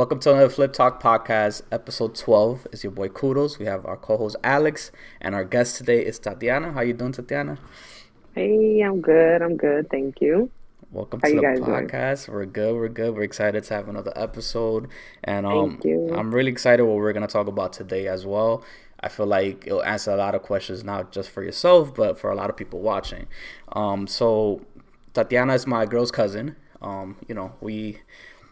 Welcome to another Flip Talk podcast, episode 12. It's your boy KUDOS. We have our co-host Alex, and our guest today is Tatiana. How you doing, Tatiana? Hey, I'm good. I'm good. Thank you. Welcome How to you the guys doing? podcast. We're good. We're good. We're excited to have another episode, and Thank you. I'm really excited what we're gonna talk about today as well. I feel like it'll answer a lot of questions, not just for yourself, but for a lot of people watching. So Tatiana is my girl's cousin.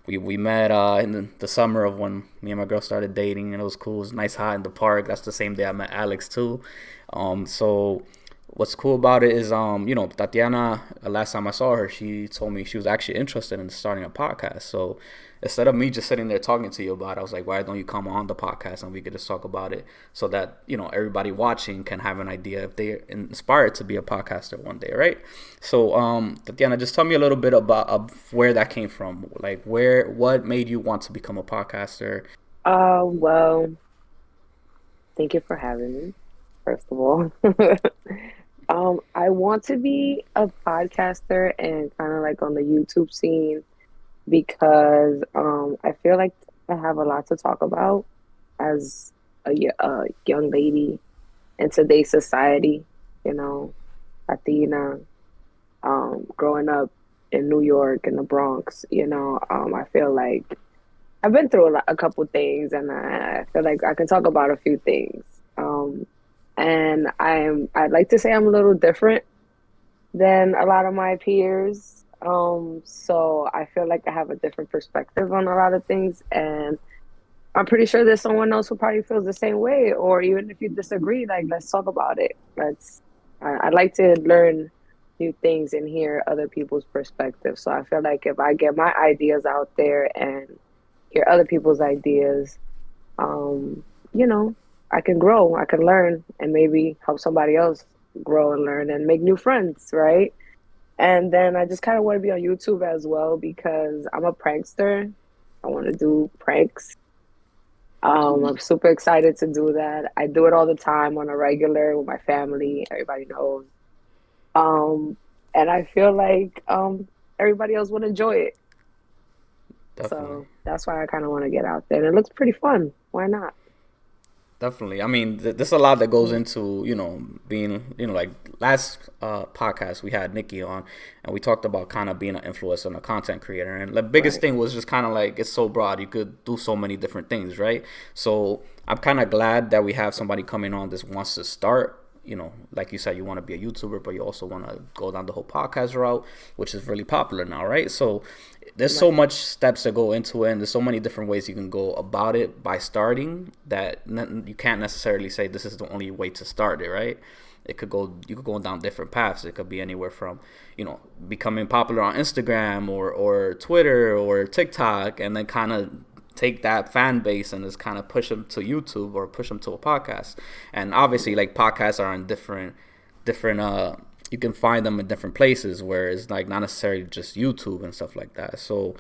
We met in the summer of when me and my girl started dating, and it was cool. It was nice, hot in the park. That's the same day I met Alex too. So what's cool about it is, Tatiana. Last time I saw her, she told me she was actually interested in starting a podcast. So instead of me just sitting there talking to you about it, I was like, why don't you come on the podcast and we could just talk about it, so that everybody watching can have an idea if they're inspired to be a podcaster one day, right? So, Tatiana, just tell me a little bit about where that came from. Like, what made you want to become a podcaster? Well, thank you for having me, first of all. I want to be a podcaster and kind of like on the YouTube scene because I feel like I have a lot to talk about as a young lady in today's society, you know, Latina, growing up in New York in the Bronx, I feel like I've been through a couple things, and I feel like I can talk about a few things. And I'd like to say I'm a little different than a lot of my peers. So I feel like I have a different perspective on a lot of things, and I'm pretty sure there's someone else who probably feels the same way, or even if you disagree, like let's talk about it. I'd like to learn new things and hear other people's perspectives. So I feel like if I get my ideas out there and hear other people's ideas, um, you know, I can grow, I can learn, and maybe help somebody else grow and learn and make new friends, right? And then I just kind of want to be on YouTube as well because I'm a prankster. I want to do pranks. I'm super excited to do that. I do it all the time on a regular with my family. Everybody knows. Um, and I feel like everybody else would enjoy it. Definitely. So that's why I kind of want to get out there. And it looks pretty fun. Why not? Definitely. I mean, there's a lot that goes Mm, into, being, like last podcast we had Nikki on, and we talked about kind of being an influencer and a content creator. And the biggest right. thing was just kind of like, it's so broad. You could do so many different things, right? So I'm kind of glad that we have somebody coming on this wants to start. Like you said, you want to be a YouTuber, but you also want to go down the whole podcast route, which is really popular now, right? So there's so Right. much steps that go into it, and there's so many different ways you can go about it by starting that you can't necessarily say this is the only way to start it, right? You could go down different paths. It could be anywhere from, becoming popular on Instagram or Twitter or TikTok, and then kind of take that fan base and just kind of push them to YouTube or push them to a podcast. And obviously, like, podcasts are in different you can find them in different places where it's like not necessarily just YouTube and stuff like that. So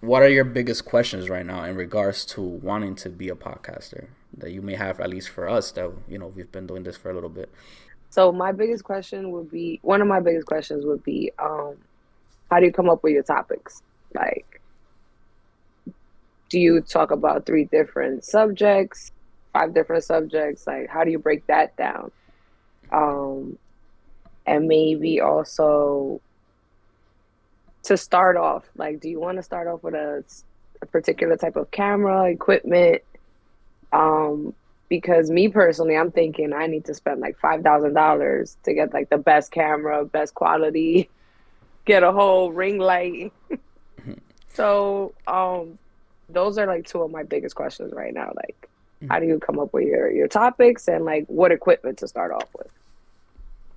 what are your biggest questions right now in regards to wanting to be a podcaster that you may have, at least for us, that we've been doing this for a little bit? So my biggest question would be one of my biggest questions would be how do you come up with your topics? Like, do you talk about three different subjects, five different subjects? Like, how do you break that down? Um, and maybe also to start off, like, do you want to start off with a particular type of camera, equipment? Um, because me personally, I'm thinking I need to spend like $5,000 to get like the best camera, best quality, get a whole ring light. So, those are like two of my biggest questions right now. Like, how do you come up with your topics and like what equipment to start off with?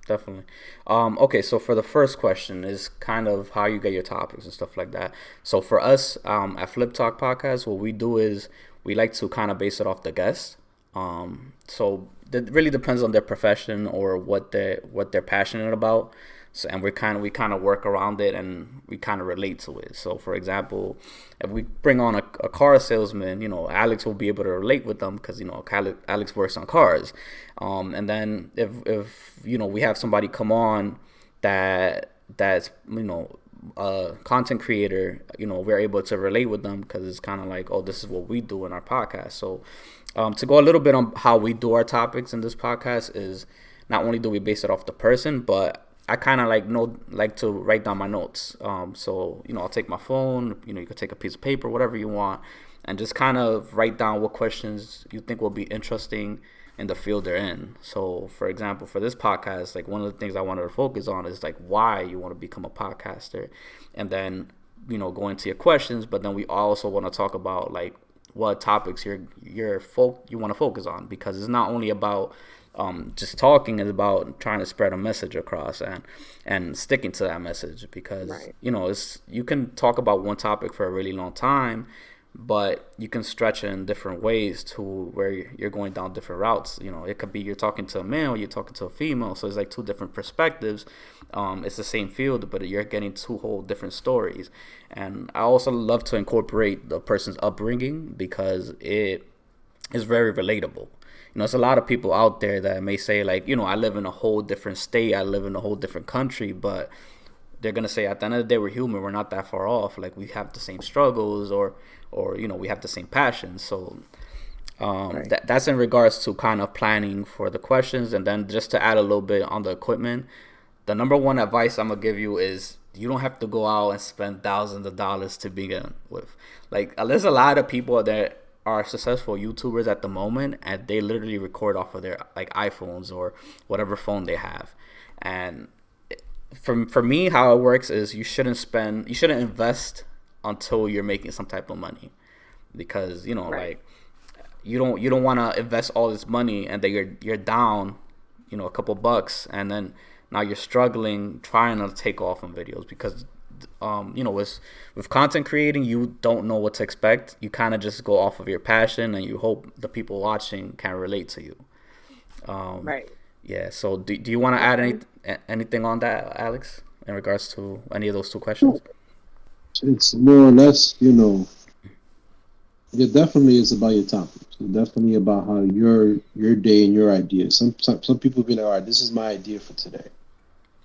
Definitely. Okay, so for the first question is kind of how you get your topics and stuff like that. So for us, at Flip Talk Podcast, what we do is we like to kind of base it off the guest. So it really depends on their profession or what they're passionate about. So, and we kind of work around it, and we kind of relate to it. So for example, if we bring on a car salesman, Alex will be able to relate with them because Alex works on cars. And then if we have somebody come on that's content creator, we're able to relate with them because it's kind of like, oh, this is what we do in our podcast. So to go a little bit on how we do our topics in this podcast is not only do we base it off the person, but I kind of like to write down my notes. So I'll take my phone. You could take a piece of paper, whatever you want, and just kind of write down what questions you think will be interesting in the field they're in. So, for example, for this podcast, like one of the things I wanted to focus on is like why you want to become a podcaster, and then go into your questions. But then we also want to talk about like what topics you want to focus on, because it's not only about just talking, is about trying to spread a message across and sticking to that message, because Right. it's you can talk about one topic for a really long time, but you can stretch it in different ways to where you're going down different routes. It could be you're talking to a male, you're talking to a female, so it's like two different perspectives. It's the same field, but you're getting two whole different stories. And I also love to incorporate the person's upbringing because it is very relatable. There's a lot of people out there that may say like, I live in a whole different state, I live in a whole different country, but they're gonna say at the end of the day we're human, we're not that far off. Like we have the same struggles, or we have the same passions. So Right. that's in regards to kind of planning for the questions. And then just to add a little bit on the equipment, the number one advice I'm gonna give you is you don't have to go out and spend thousands of dollars to begin with. Like there's a lot of people that are successful YouTubers at the moment, and they literally record off of their like iPhones or whatever phone they have. And for me, how it works is you shouldn't invest until you're making some type of money, because Right. like you don't want to invest all this money and then you're down a couple bucks, and then now you're struggling trying to take off on videos, because with content creating, you don't know what to expect. You kind of just go off of your passion and you hope the people watching can relate to you. um Right. yeah, so do you want to add Okay. anything on that, Alex, in regards to any of those two No, questions? it's more or less, it definitely is about your topics. It's definitely about how your day and your ideas. Some people be like, all right, this is my idea for today,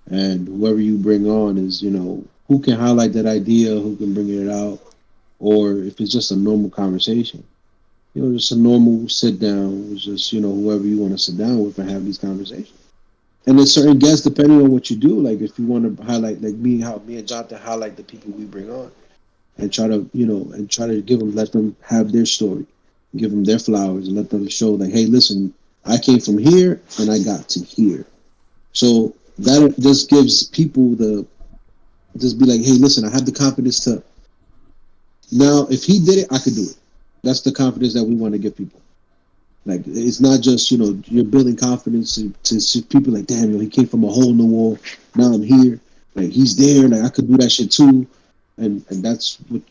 and whoever you bring on is, who can highlight that idea, who can bring it out, or if it's just a normal conversation, just a normal sit down, it's just whoever you want to sit down with and have these conversations. And there's certain guests depending on what you do. Like if you want to highlight, like me, how me and Jonathan highlight the people we bring on, and try to give them, let them have their story, give them their flowers, and let them show like, hey, listen, I came from here and I got to here. So that just gives people the, just be like, hey, listen, I have the confidence to, now if he did it, I could do it. That's the confidence that we want to give people. Like it's not just you're building confidence to see people like, damn, he came from a hole in the wall. Now I'm here. Like he's there. Like I could do that shit too. And that's what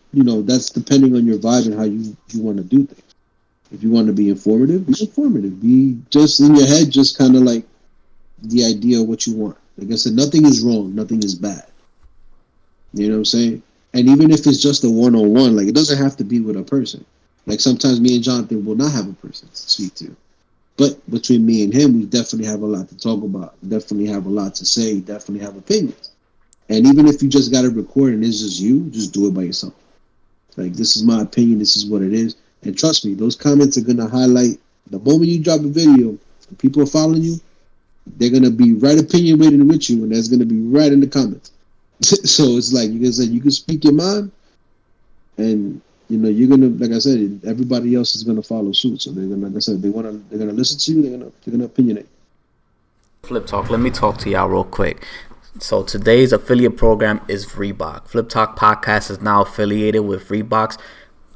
that's depending on your vibe and how you want to do things. If you want to be informative, be informative. Be just in your head, just kind of like the idea of what you want. Like I said, nothing is wrong, nothing is bad. You know what I'm saying? And even if it's just a one-on-one, like it doesn't have to be with a person. Like sometimes me and Jonathan will not have a person to speak to. But between me and him, we definitely have a lot to talk about. Definitely have a lot to say. Definitely have opinions. And even if you just got to record and it's just you, just do it by yourself. Like, this is my opinion. This is what it is. And trust me, those comments are going to highlight the moment you drop a video, and people are following you, they're going to be right opinionated with you, and that's going to be right in the comments. So it's like you can speak your mind, and you're gonna, like I said, everybody else is gonna follow suit. So they're gonna, like I said, they're gonna listen to you. They're gonna opinionate. Flip Talk, let me talk to y'all real quick. So today's affiliate program is Reebok. Flip Talk Podcast is now affiliated with Reebok's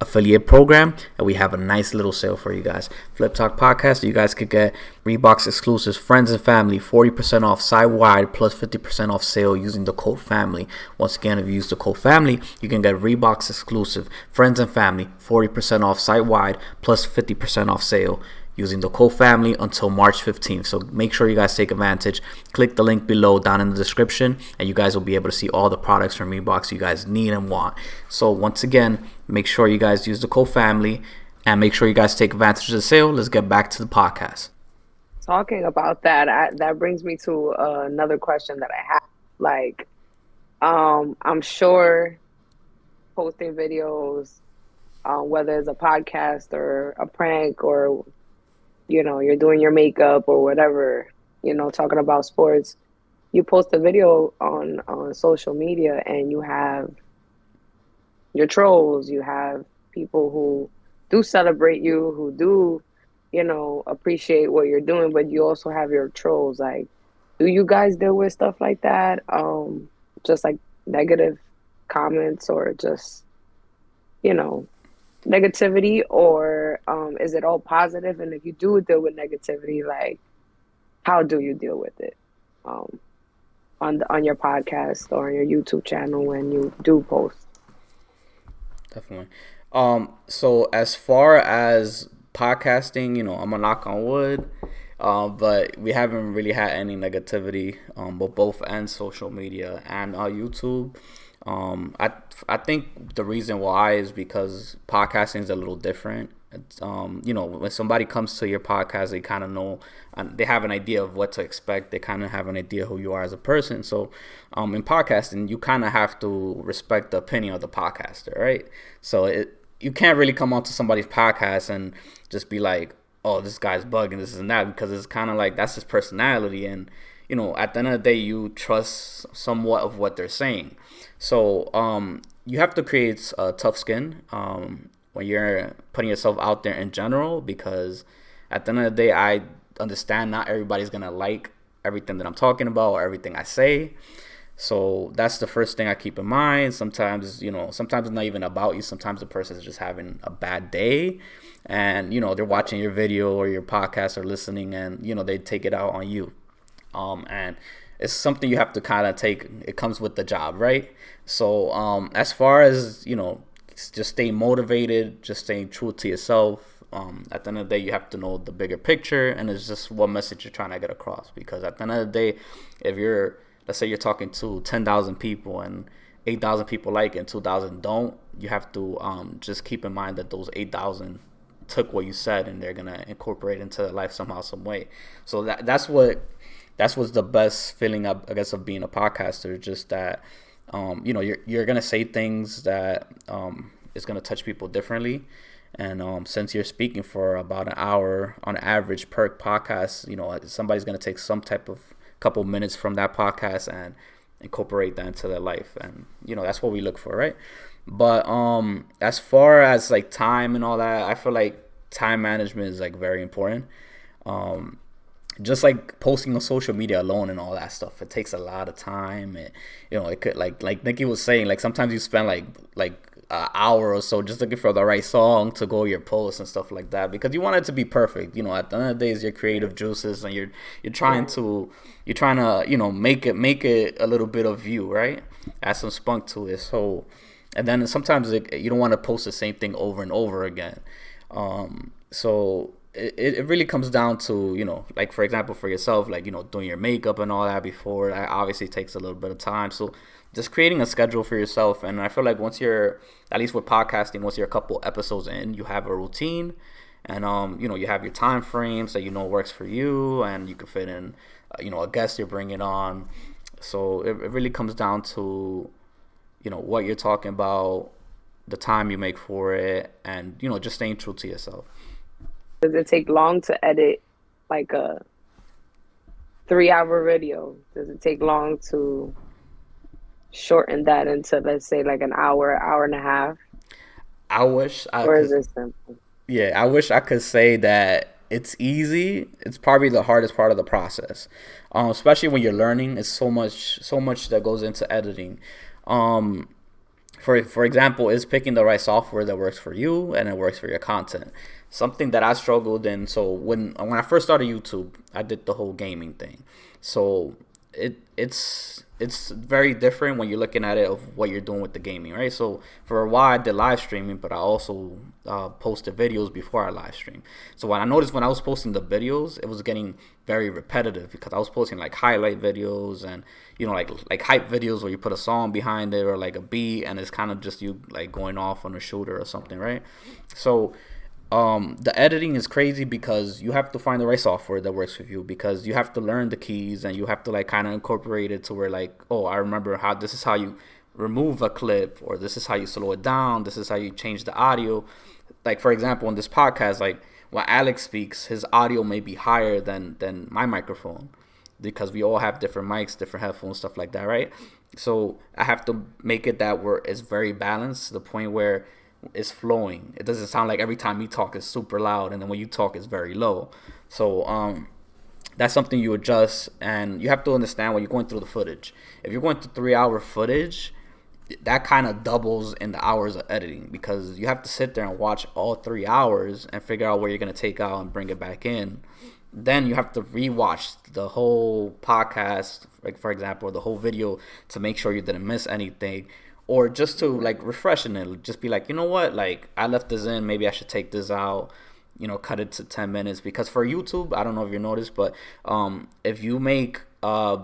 affiliate program, and we have a nice little sale for you guys. Flip Talk Podcast, you guys could get Reebok's exclusives, friends and family, 40% off site wide plus 50% off sale using the code family. Once again, if you use the code family, you can get Reebok's exclusive, friends and family, 40% off site wide plus 50% off sale using the code family until March 15th. So make sure you guys take advantage. Click the link below down in the description, and you guys will be able to see all the products from Reebok you guys need and want. So once again, make sure you guys use the code family and make sure you guys take advantage of the sale. Let's get back to the podcast. Talking about that, that brings me to another question that I have. Like, I'm sure posting videos, whether it's a podcast or a prank or you're doing your makeup or whatever, talking about sports, you post a video on social media and you have your trolls, you have people who do celebrate you, who do, appreciate what you're doing, but you also have your trolls. Like, do you guys deal with stuff like that? Just like negative comments or just, you know, negativity, or is it all positive? And if you do deal with negativity, like how do you deal with it? Um, on your podcast or on your YouTube channel when you do post. Definitely. So as far as podcasting, I'm gonna knock on wood, but we haven't really had any negativity, but both and social media and YouTube. I think the reason why is because podcasting is a little different. It's, when somebody comes to your podcast, they kind of know, they have an idea of what to expect. They kind of have an idea who you are as a person. So, in podcasting, you kind of have to respect the opinion of the podcaster, right? So you can't really come onto somebody's podcast and just be like, oh, this guy's bugging, this and that, because it's kind of like that's his personality, and at the end of the day, you trust somewhat of what they're saying. So you have to create a tough skin when you're putting yourself out there in general, because at the end of the day, I understand not everybody's gonna like everything that I'm talking about or everything I say. So that's the first thing I keep in mind. Sometimes it's not even about you. Sometimes the person is just having a bad day, and they're watching your video or your podcast or listening, and they take it out on you. And it's something you have to kind of take. It comes with the job, right? So as far as just staying motivated, just staying true to yourself. At the end of the day, you have to know the bigger picture, and it's just what message you're trying to get across. Because at the end of the day, if let's say you're talking to 10,000 people and 8,000 people like it and 2,000 don't, you have to just keep in mind that those 8,000 took what you said and they're gonna incorporate it into their life somehow, some way. So that's what's the best feeling, I guess, of being a podcaster. Just that you're gonna say things that is gonna touch people differently. And since you're speaking for about an hour on average per podcast, somebody's gonna take some type of couple minutes from that podcast and incorporate that into their life, and that's what we look for, right? But as far as like time and all that, I feel like time management is like very important. um just like posting on social media alone and all that stuff, it takes a lot of time. It could, like Nikki was saying, like sometimes you spend like an hour or so just looking for the right song to go your post and stuff like that, because you want it to be perfect. At the end of the day, it's your creative juices, and you're trying to make it a little bit of you, right? Add some spunk to it. So, and then sometimes you don't want to post the same thing over and over again. So it really comes down to, like for example, for yourself, like, doing your makeup and all that before, that obviously takes a little bit of time. So just creating a schedule for yourself. And I feel like once you're, at least with podcasting, once you're a couple episodes in, you have a routine, and you have your time frames that works for you, and you can fit in a guest you're bringing on. So it really comes down to what you're talking about, the time you make for it, and just staying true to yourself. Does it take long to edit like a 3-hour video? Does it take long to shorten that into, let's say, like an hour, hour and a half? I wish I Or could. is it simple? Yeah, I wish I could say that it's easy. It's probably the hardest part of the process, especially when you're learning. It's so much that goes into editing. Um, for example, is picking the right software that works for you and it works for your content. Something that I struggled in. So when I first started YouTube, I did the whole gaming thing. So it's very different when you're looking at it of what you're doing with the gaming, right? So for a while I did live streaming, but I also posted videos before I live stream. So what I noticed when I was posting the videos, it was getting very repetitive, because I was posting like highlight videos and like hype videos where you put a song behind it or like a beat, and it's kind of just you like going off on a shooter or something, right? So The editing is crazy because you have to find the right software that works with you, because you have to learn the keys and you have to like kind of incorporate it to where like, oh, I remember how this is how you remove a clip, or this is how you slow it down, this is how you change the audio. Like for example, in this podcast, like when Alex speaks, his audio may be higher than my microphone, because we all have different mics, different headphones, stuff like that, right? So I have to make it that where it's very balanced to the point where it's flowing. It doesn't sound like every time you talk is super loud, and then when you talk it's very low. So that's something you adjust, and you have to understand when you're going through the footage. If you're going through 3 hour footage, that kind of doubles in the hours of editing, because you have to sit there and watch all 3 hours and figure out where you're going to take out and bring it back in. Then you have to rewatch the whole podcast, like for example, the whole video, to make sure you didn't miss anything, or just to like refresh it. Just be like, you know what, like I left this in, maybe I should take this out. Cut it to 10 minutes, because for YouTube, I don't know if you noticed, but if you make I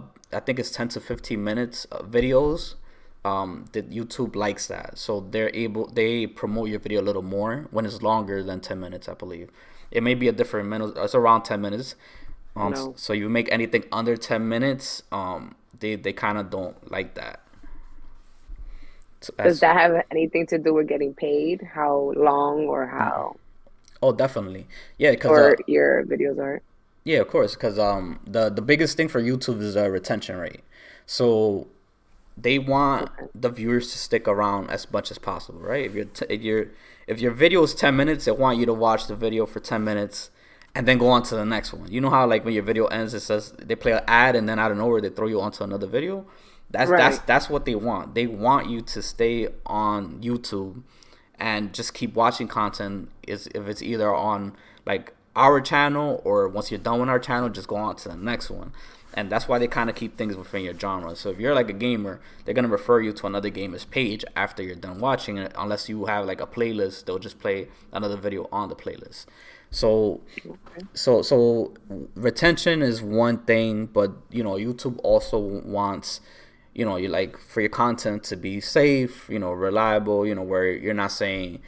think it's 10 to 15 minutes videos, that YouTube likes that, so they promote your video a little more when it's longer than 10 minutes. I believe it may be a different minute. It's around 10 minutes. No. So you make anything under 10 minutes, they kind of don't like that. So Does that's that have anything to do with getting paid? How long or how Oh, definitely, yeah, because or your videos are? yeah, of course, because the biggest thing for YouTube is retention rate. So they want Okay. the viewers to stick around as much as possible, right? If your video is 10 minutes, they want you to watch the video for 10 minutes and then go on to the next one. You know how like when your video ends, it says they play an ad and then out of nowhere they throw you onto another video. Right. That's what they want. They want you to stay on YouTube and just keep watching content. Is if it's either on like our channel, or once you're done with our channel, just go on to the next one. And that's why they kind of keep things within your genre. So if you're like a gamer, they're gonna refer you to another gamer's page after you're done watching it. Unless you have like a playlist, they'll just play another video on the playlist. So Okay. so retention is one thing, but YouTube also wants, you like for your content to be safe, reliable, where you're not saying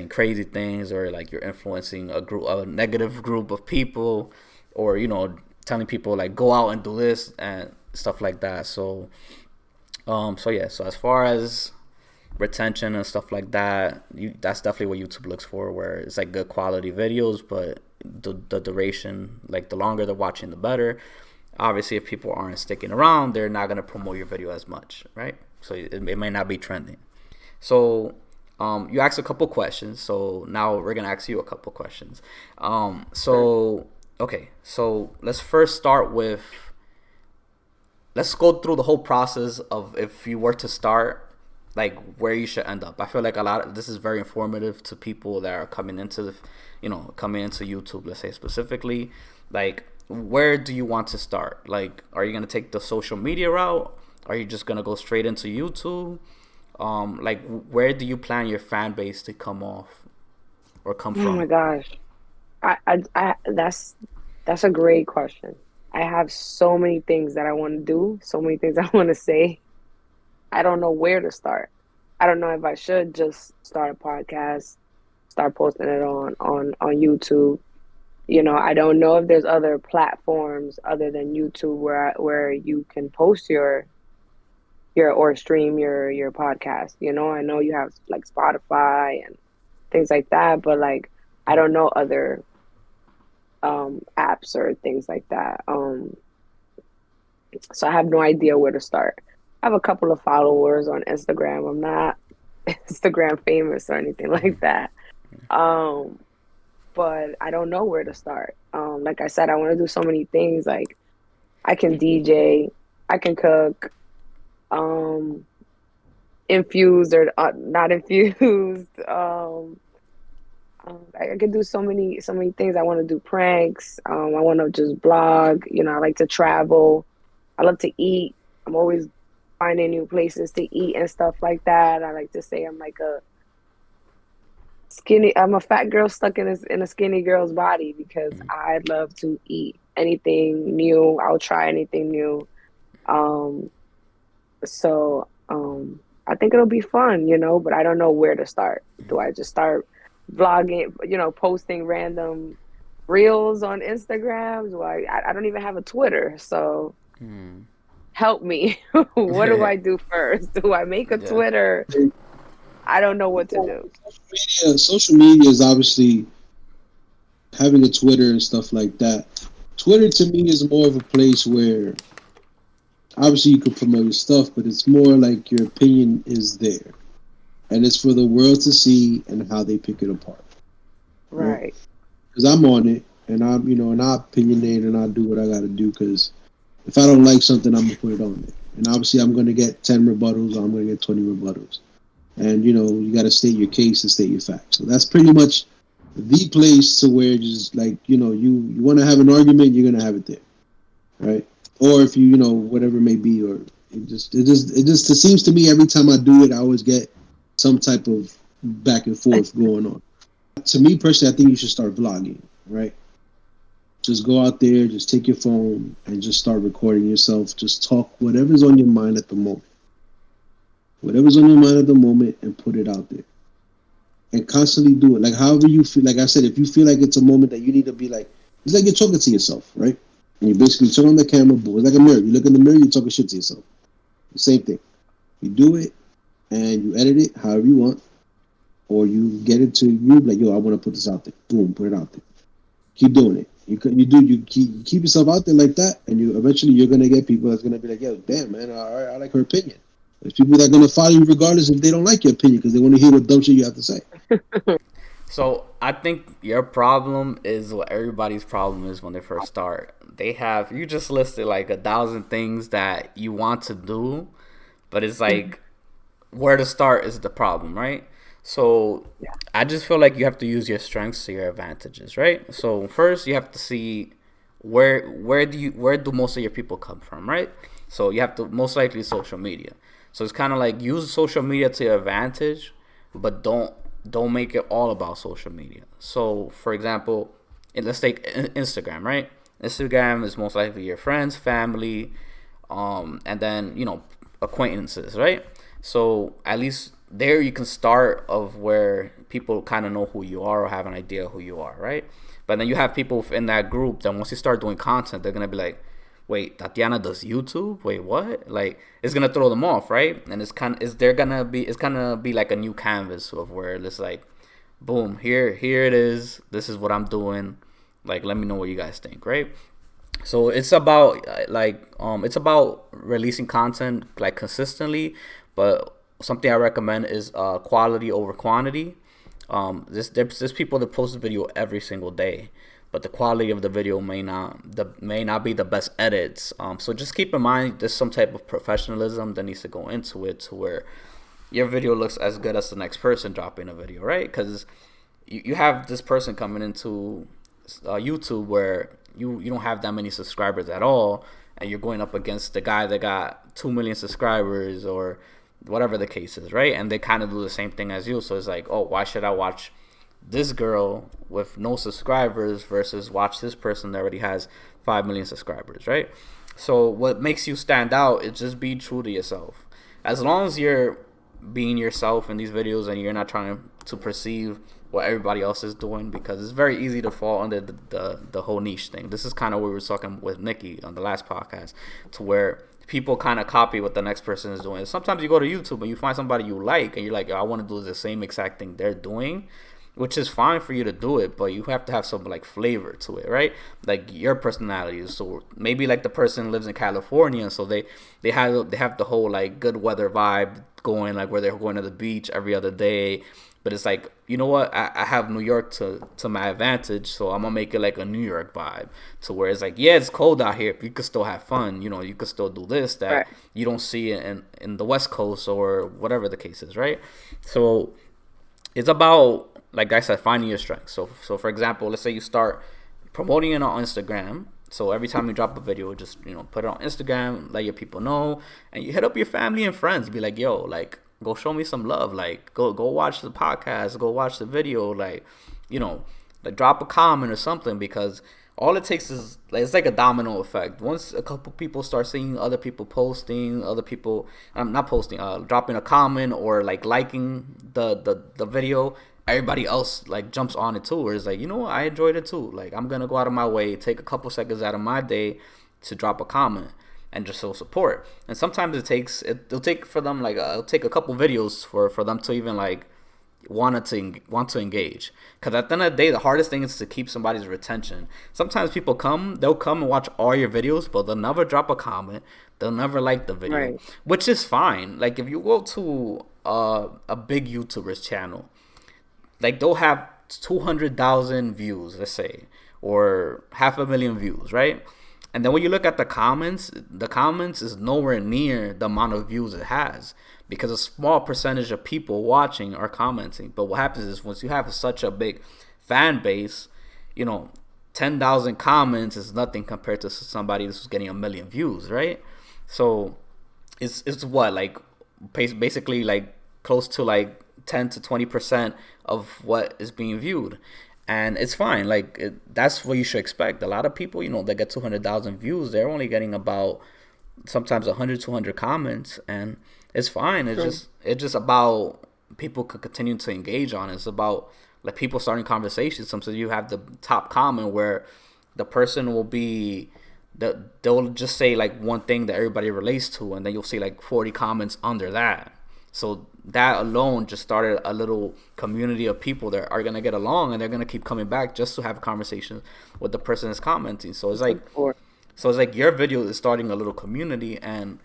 crazy things, or like you're influencing a negative group of people, or telling people like go out and do this and stuff like that. So yeah, so as far as retention and stuff like that, that's definitely what YouTube looks for, where it's like good quality videos, but the duration, like the longer they're watching, the better. Obviously, if people aren't sticking around, they're not going to promote your video as much, right? So it may not be trending. So you asked a couple questions, so now we're going to ask you a couple questions. Sure. So okay, so let's go through the whole process of if you were to start, like where you should end up. I feel like a lot of this is very informative to people that are coming into coming into YouTube, let's say specifically. Like, where do you want to start? Like, are you gonna take the social media route? Are you just gonna go straight into YouTube? Like, where do you plan your fan base to come off or come Oh my from? gosh. That's a great question. I have so many things that I want to do, so many things I want to say. I don't know where to start. I don't know if I should just start a podcast, start posting it on YouTube. I don't know if there's other platforms other than YouTube where you can post your or stream your podcast. I know you have like Spotify and things like that, but like I don't know other apps or things like that. So I have no idea where to start. I have a couple of followers on Instagram. I'm not Instagram famous or anything like that. Um, but I don't know where to start. Like I said, I want to do so many things. Like I can DJ, I can cook, um, infused or not infused. I could do so many things. I want to do pranks. I want to just blog. I like to travel. I love to eat. I'm always finding new places to eat and stuff like that. I like to say I'm like a skinny. I'm a fat girl stuck in a skinny girl's body because I love to eat anything new. I'll try anything new. Um, so I think it'll be fun, but I don't know where to start. Do I just start vlogging, posting random reels on Instagrams. Like I don't even have a Twitter, so Hmm. help me. What do I do first? Do I make a Yeah. Twitter? I don't know what to do. Social media is obviously having a Twitter and stuff like that. Twitter to me is more of a place where obviously you can promote your stuff, but it's more like your opinion is there, and it's for the world to see and how they pick it apart, right? Right. Because I'm on it, and I opinionate, and I do what I got to do. Because if I don't like something, I'm gonna put it on there, and obviously I'm gonna get 10 rebuttals, or I'm gonna get 20 rebuttals, and you got to state your case and state your facts. So that's pretty much the place to where just like you want to have an argument, you're gonna have it there, right? Or if whatever it may be, or it seems to me every time I do it, I always get some type of back and forth going on. To me personally, I think you should start vlogging, right? Just go out there, just take your phone and just start recording yourself. Just talk whatever's on your mind at the moment. Whatever's on your mind at the moment and put it out there. And constantly do it. Like however you feel. Like I said, if you feel like it's a moment that you need to be like, it's like you're talking to yourself, right? And you basically turn on the camera, but it's like a mirror. You look in the mirror, you're talking shit to yourself. The same thing. You do it and you edit it however you want, or you get it to you like, yo, I want to put this out there. Boom, put it out there. Keep doing it. You keep yourself out there like that, and you eventually you're gonna get people that's gonna be like, yo, damn man, I like her opinion. There's people that are gonna follow you regardless if they don't like your opinion because they want to hear what dumb shit you have to say. So I think your problem is what everybody's problem is when they first start. You just listed like 1,000 things that you want to do, but it's like where to start is the problem, right? So Yeah. I just feel like you have to use your strengths to your advantages, right? So first you have to see where do most of your people come from, right? So you have to most likely social media. So it's kind of like use social media to your advantage, but don't make it all about social media. So for example, let's take Instagram, right? Instagram is most likely your friends, family, and then acquaintances, right? So at least there you can start of where people kind of know who you are or have an idea who you are, right? But then you have people in that group that once you start doing content, they're gonna be like, "Wait, Tatiana does YouTube? Wait, what?" Like it's gonna throw them off, right? And it's gonna be like a new canvas of where it's like, boom, here it is. This is what I'm doing. Like, let me know what you guys think, right? So it's about it's about releasing content like consistently, but something I recommend is quality over quantity. There's people that post a video every single day, but the quality of the video may not be the best edits. So just keep in mind there's some type of professionalism that needs to go into it to where your video looks as good as the next person dropping a video, right? Because you have this person coming into YouTube where you don't have that many subscribers at all, and you're going up against the guy that got 2 million subscribers or whatever the case is, right? And they kind of do the same thing as you. So it's like, oh, why should I watch this girl with no subscribers versus watch this person that already has 5 million subscribers, right? So what makes you stand out is just be true to yourself. As long as you're being yourself in these videos and you're not trying to perceive what everybody else is doing, because it's very easy to fall under the whole niche thing. This is kind of what we were talking with Nikki on the last podcast, to where people kind of copy what the next person is doing. Sometimes you go to YouTube and you find somebody you like and you're like, I want to do the same exact thing they're doing, which is fine for you to do it, but you have to have some like flavor to it, right? Like your personality. So maybe like the person lives in California, so they have the whole like good weather vibe going, like where they're going to the beach every other day. But it's like, you know what? I have New York to my advantage, so I'm gonna make it like a New York vibe, to where it's like, yeah, it's cold out here, but you could still have fun. You could still do this that Right. you don't see in the West Coast or whatever the case is, right? So it's about, like I said, finding your strengths. So for example, let's say you start promoting it on Instagram. So every time you drop a video, just put it on Instagram, let your people know, and you hit up your family and friends. Be like, yo, like go show me some love. Like go watch the podcast, go watch the video. Like drop a comment or something, because all it takes is like, it's like a domino effect. Once a couple people start seeing other people posting, other people not posting, dropping a comment or like liking the video, everybody else like jumps on it too, where it's like, you know what, I enjoyed it too. Like I'm gonna go out of my way, take a couple seconds out of my day to drop a comment and just show support. And sometimes it'll take for them like it'll take a couple videos for them to even like want to engage. Because at the end of the day, the hardest thing is to keep somebody's retention. Sometimes people they'll come and watch all your videos, but they'll never drop a comment. They'll never like the video, Right. which is fine. Like if you go to a big YouTuber's channel, like they'll have 200,000 views, let's say, or 500,000 views, right? And then when you look at the comments is nowhere near the amount of views it has because a small percentage of people watching are commenting. But what happens is once you have such a big fan base, you know, 10,000 comments is nothing compared to somebody who's getting 1 million views, right? So it's what like basically like close to like 10 to 20% of what is being viewed, and it's fine. Like that's what you should expect. A lot of people, you know, that get 200,000 views, they're only getting about sometimes 100, 200 comments, and it's fine. True. It's just about people could continue to engage on it. It's about like people starting conversations. Sometimes you have the top comment where the person will be they'll just say like one thing that everybody relates to, and then you'll see like 40 comments under that. So that alone just started a little community of people that are gonna get along, and they're gonna keep coming back just to have conversations with the person that's commenting. Of course. So it's like your video is starting a little community, and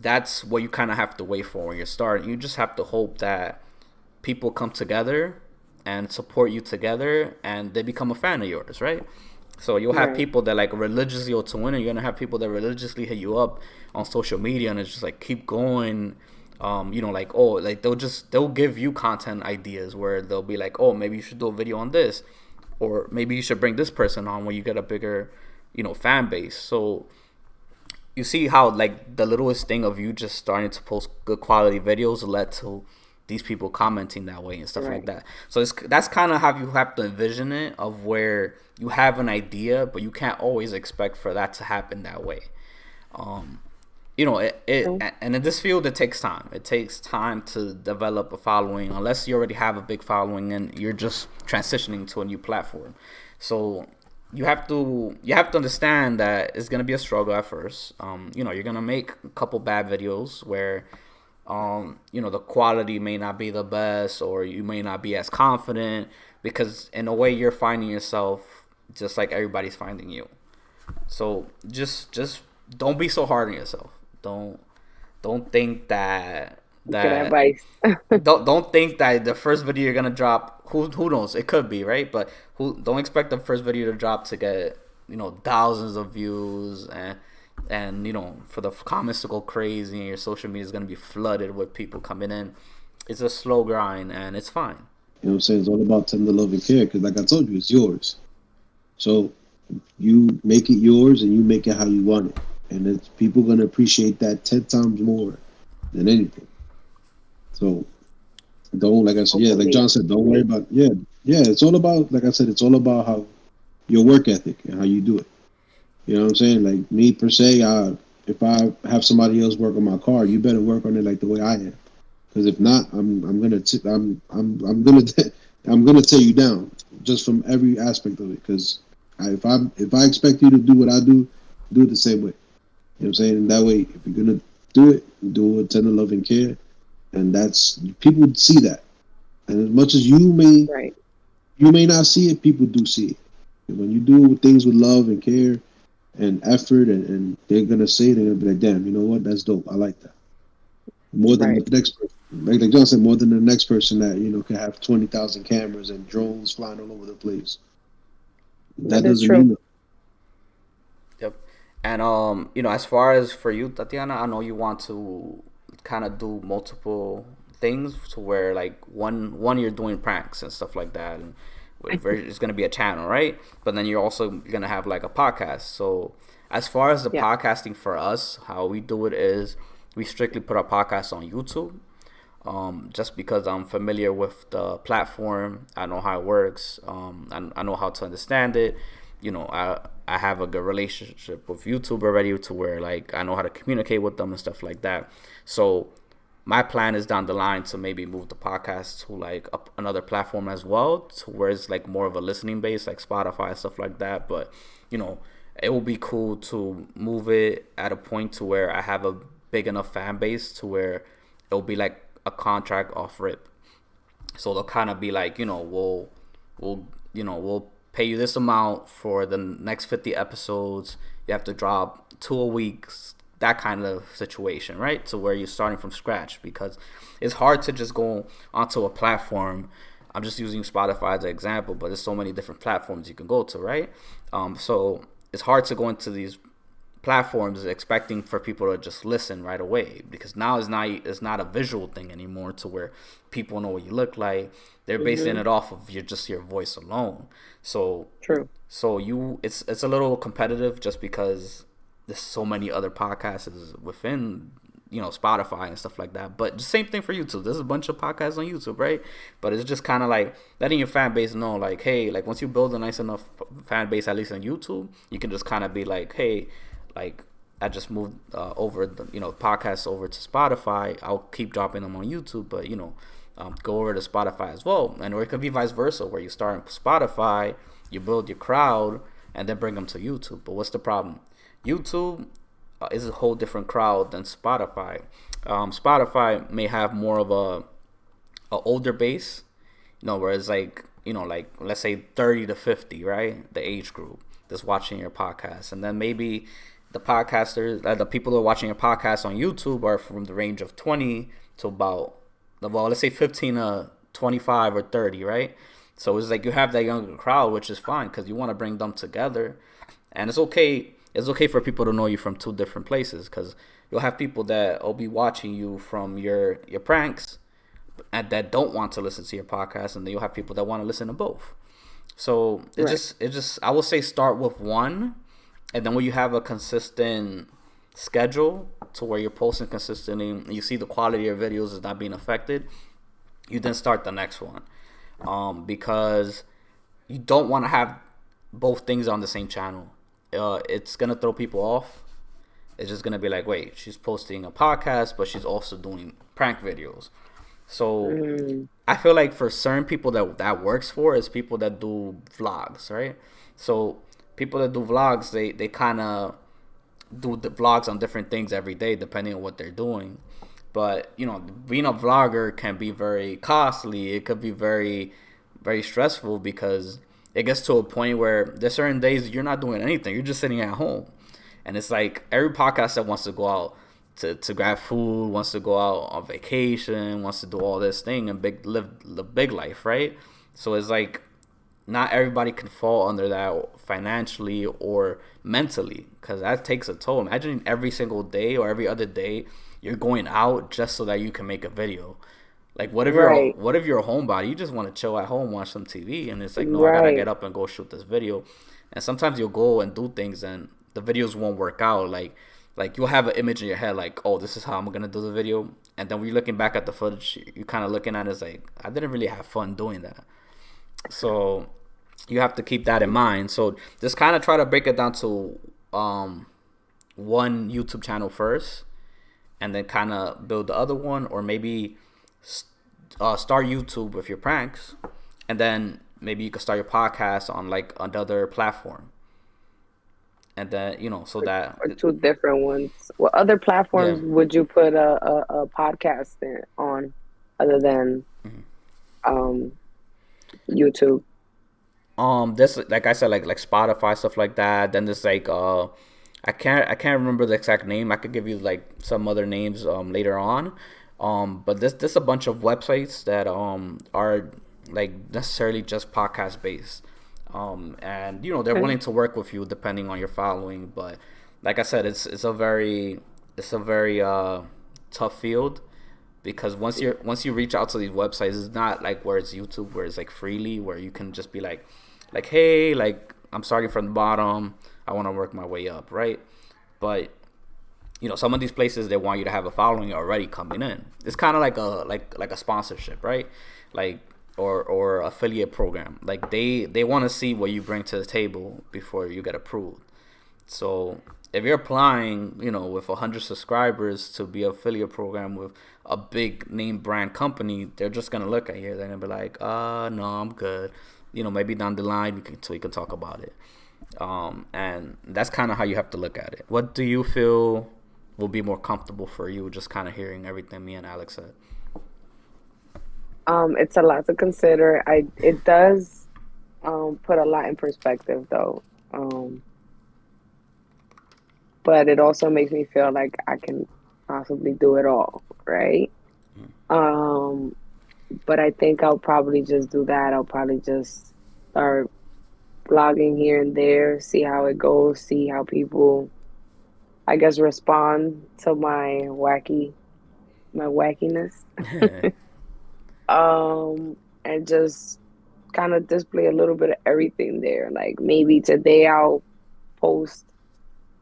that's what you kind of have to wait for when you're starting. You just have to hope that people come together and support you together, and they become a fan of yours, right? So you'll have Right. people that like religiously or to win, and you're gonna have people that religiously hit you up on social media, and it's just like keep going. You know, like oh, like they'll give you content ideas where they'll be like, oh, maybe you should do a video on this, or maybe you should bring this person on when you get a bigger, you know, fan base. So you see how like the littlest thing of you just starting to post good quality videos led to these people commenting that way and stuff like Right. that. So that's kind of how you have to envision it, of where you have an idea, but you can't always expect for that to happen that way. Um, you know, True. and in this field, it takes time. It takes time to develop a following, unless you already have a big following and you're just transitioning to a new platform. So you have to understand that it's gonna be a struggle at first. You know, you're gonna make a couple bad videos where you know, the quality may not be the best, or you may not be as confident, because in a way you're finding yourself just like everybody's finding you. So just don't be so hard on yourself. Don't don't think Good that advice. don't think that the first video you're gonna drop, who knows, it could be right, but who don't expect the first video to drop to get, you know, thousands of views, and you know, for the comments to go crazy, and your social media is gonna be flooded with people coming in. It's a slow grind, and it's fine. You know what I'm saying? It's all about tender love and care because, like I told you, it's yours. So you make it yours and you make it how you want it. And it's, people going to appreciate that 10 times more than anything. So don't, like I said, yeah, like Hopefully. John said, don't worry about, yeah, it's all about, like I said, it's all about how your work ethic and how you do it. You know what I'm saying? Like me per se, if I have somebody else work on my car, you better work on it like the way I am. Because if not, I'm gonna I'm gonna tear you down just from every aspect of it. Because if I expect you to do what I do it the same way. You know what I'm saying? And that way, if you're gonna do it with tender love and care, and that's people see that. And as much as Right. you may not see it, people do see it. And when you do things with love and care and effort, and they're gonna say it, they're gonna be like, damn, you know what? That's dope. I like that more than the Right. next person. Like John said, more than the next person that can have 20,000 cameras and drones flying all over the place. That That is doesn't true. mean Yep. And you know, as far as for you, Tatiana, I know you want to kind of do multiple things, to where like one you're doing pranks and stuff like that, and it's gonna be a channel, right? But then you're also gonna have like a podcast. So as far as the Yeah. podcasting for us, how we do it is we strictly put our podcast on YouTube. Just because I'm familiar with the platform, I know how it works. I know how to understand it. You know, I have a good relationship with YouTube already, to where like I know how to communicate with them and stuff like that. So my plan is down the line to maybe move the podcast to like another platform as well, to where it's like more of a listening base, like Spotify, stuff like that. But you know, it will be cool to move it at a point to where I have a big enough fan base to where it'll be like a contract off rip. So they'll kind of be like, we'll pay you this amount for the next 50 episodes. You have to drop 2 a week, that kind of situation, right? So where you're starting from scratch, because it's hard to just go onto a platform. I'm just using Spotify as an example, but there's so many different platforms you can go to, right? So it's hard to go into these platforms expecting for people to just listen right away, because now it's not a visual thing anymore to where people know what you look like. They're basing it off of your voice alone. So True. it's a little competitive just because there's so many other podcasts within Spotify and stuff like that. But the same thing for YouTube. There's a bunch of podcasts on YouTube, right? But it's just kind of like letting your fan base know, like, hey, like once you build a nice enough fan base, at least on YouTube, you can just kind of be like, hey, like I just moved over the podcasts over to Spotify. I'll keep dropping them on YouTube, but go over to Spotify as well. And or it could be vice versa, where you start on Spotify, you build your crowd, and then bring them to YouTube. But what's the problem? YouTube is a whole different crowd than Spotify. Spotify may have more of a older base, whereas like let's say 30 to 50, right? The age group that's watching your podcast, and then maybe the podcasters, the people who are watching your podcast on YouTube are from the range of 20 to about, well, let's say 15 to 25 or 30, right? So it's like you have that younger crowd, which is fine because you want to bring them together, and it's okay. It's okay for people to know you from two different places, because you'll have people that will be watching you from your pranks and that don't want to listen to your podcast, and then you'll have people that want to listen to both. So it just I would say start with one, and then when you have a consistent schedule to where you're posting consistently, and you see the quality of your videos is not being affected, you then start the next one, because you don't want to have both things on the same channel. It's gonna throw people off. It's just gonna be like, wait, she's posting a podcast, but she's also doing prank videos. So I feel like for certain people that works for is people that do vlogs, right? So people that do vlogs, they kind of do the vlogs on different things every day depending on what they're doing. But being a vlogger can be very costly. It could be very, very stressful, because it gets to a point where there's certain days you're not doing anything. You're just sitting at home. And it's like every podcast that wants to go out to grab food, wants to go out on vacation, wants to do all this thing and live the big life, right? So it's like not everybody can fall under that financially or mentally, because that takes a toll. Imagine every single day or every other day you're going out just so that you can make a video. Like, what if you're a homebody? You just want to chill at home, watch some TV, and it's like, no, I gotta get up and go shoot this video. And sometimes you'll go and do things, and the videos won't work out. Like you'll have an image in your head, like, oh, this is how I'm gonna do the video, and then when you're looking back at the footage, you're kind of looking at it as like, I didn't really have fun doing that. So you have to keep that in mind. So just kind of try to break it down to one YouTube channel first, and then kind of build the other one, or maybe start YouTube with your pranks, and then maybe you could start your podcast on like another platform, and then so that or two different ones. What other platforms would you put a podcast on other than YouTube? This, like I said, like Spotify, stuff like that. Then there's like I can't remember the exact name. I could give you like some other names later on. But this a bunch of websites that are like necessarily just podcast based. And they're willing to work with you depending on your following. But like I said, it's a very tough field, because once you reach out to these websites, it's not like where it's YouTube, where it's like freely, where you can just be like hey, like I'm starting from the bottom, I want to work my way up, right? But some of these places, they want you to have a following already coming in. It's kind of like a sponsorship, right? Like or affiliate program. Like they want to see what you bring to the table before you get approved. So if you're applying, with 100 subscribers to be affiliate program with a big name brand company, they're just gonna look at you. They're gonna be like, no, I'm good. Maybe down the line we can talk about it. And that's kind of how you have to look at it. What do you feel will be more comfortable for you? Just kind of hearing everything me and Alex said. It's a lot to consider. It does put a lot in perspective though. But it also makes me feel like I can possibly do it all, right? Um, but I think I'll probably just do that. I'll probably just start blogging here and there, see how it goes, see how people, I guess, respond to my wackiness. And just kind of display a little bit of everything there. Like maybe today I'll post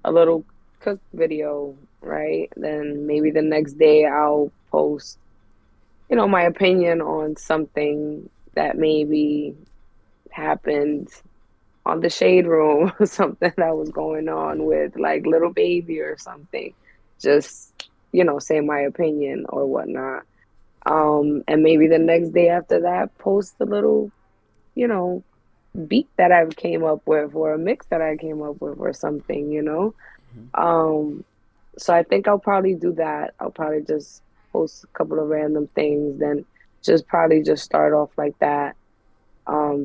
a little cook video, right? Then maybe the next day I'll post, my opinion on something that maybe happened on the shade room, something that was going on with like little baby or something. Just, say my opinion or whatnot. And maybe the next day after that, post a little, you know, beat that I came up with or a mix that I came up with or something. Um, so I think I'll probably do that. I'll probably just post a couple of random things, then just probably just start off like that.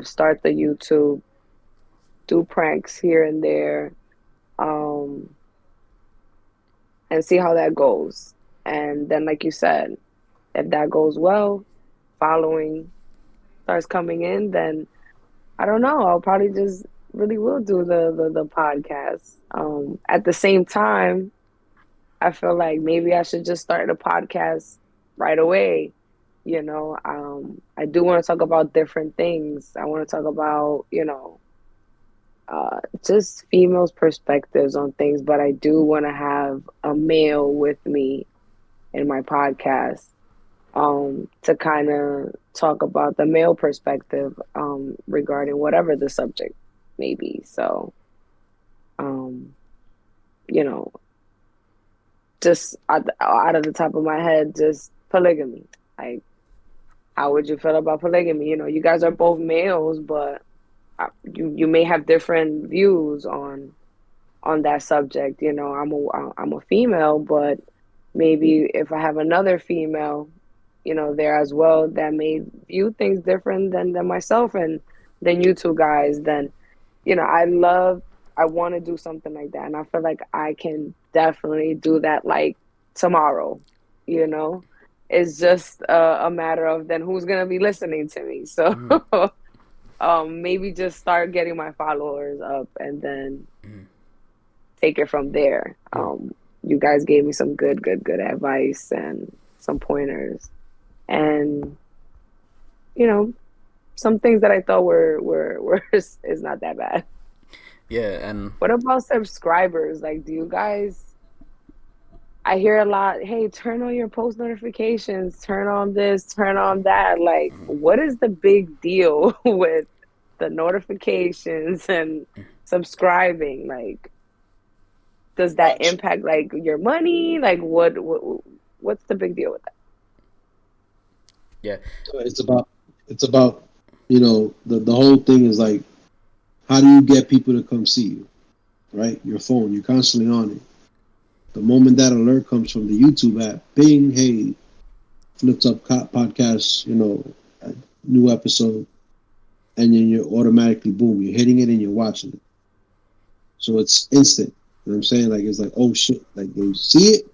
Start the YouTube, do pranks here and there, um, and see how that goes. And then, like you said, if that goes well, following starts coming in, then I don't know. I'll probably just really will do the podcast. At the same time, I feel like maybe I should just start a podcast right away. I do want to talk about different things. I want to talk about, just females' perspectives on things, but I do want to have a male with me in my podcast, to kind of talk about the male perspective, regarding whatever the subject may be. So, um, you know, just out of the top of my head, just polygamy. Like, how would you feel about polygamy? You guys are both males, but you may have different views on that subject. I'm a female, but maybe if I have another female, there as well that may view things different than myself and than you two guys, then I want to do something like that, and I feel like I can definitely do that like tomorrow. You know, it's just a matter of then who's gonna be listening to me. So Mm-hmm. maybe just start getting my followers up and then Mm-hmm. take it from there. You guys gave me some good advice and some pointers, and you know, some things that I thought were is not that bad. Yeah, and What about subscribers? Like, do you guys? I hear a lot. Hey, turn on your post notifications. Turn on this. Turn on that. Like, what is the big deal with the notifications and subscribing? Like, does that Watch. impact like your money? Like, what's the big deal with that? yeah, So it's about the whole thing is like, how do you get people to come see you, right? Your phone, you're constantly on it. The moment that alert comes from the YouTube app, bing, hey, flips up podcast, a new episode, and then you're automatically boom, you're hitting it and you're watching it. So it's instant. You know what I'm saying? Like it's like, oh shit, like you see it,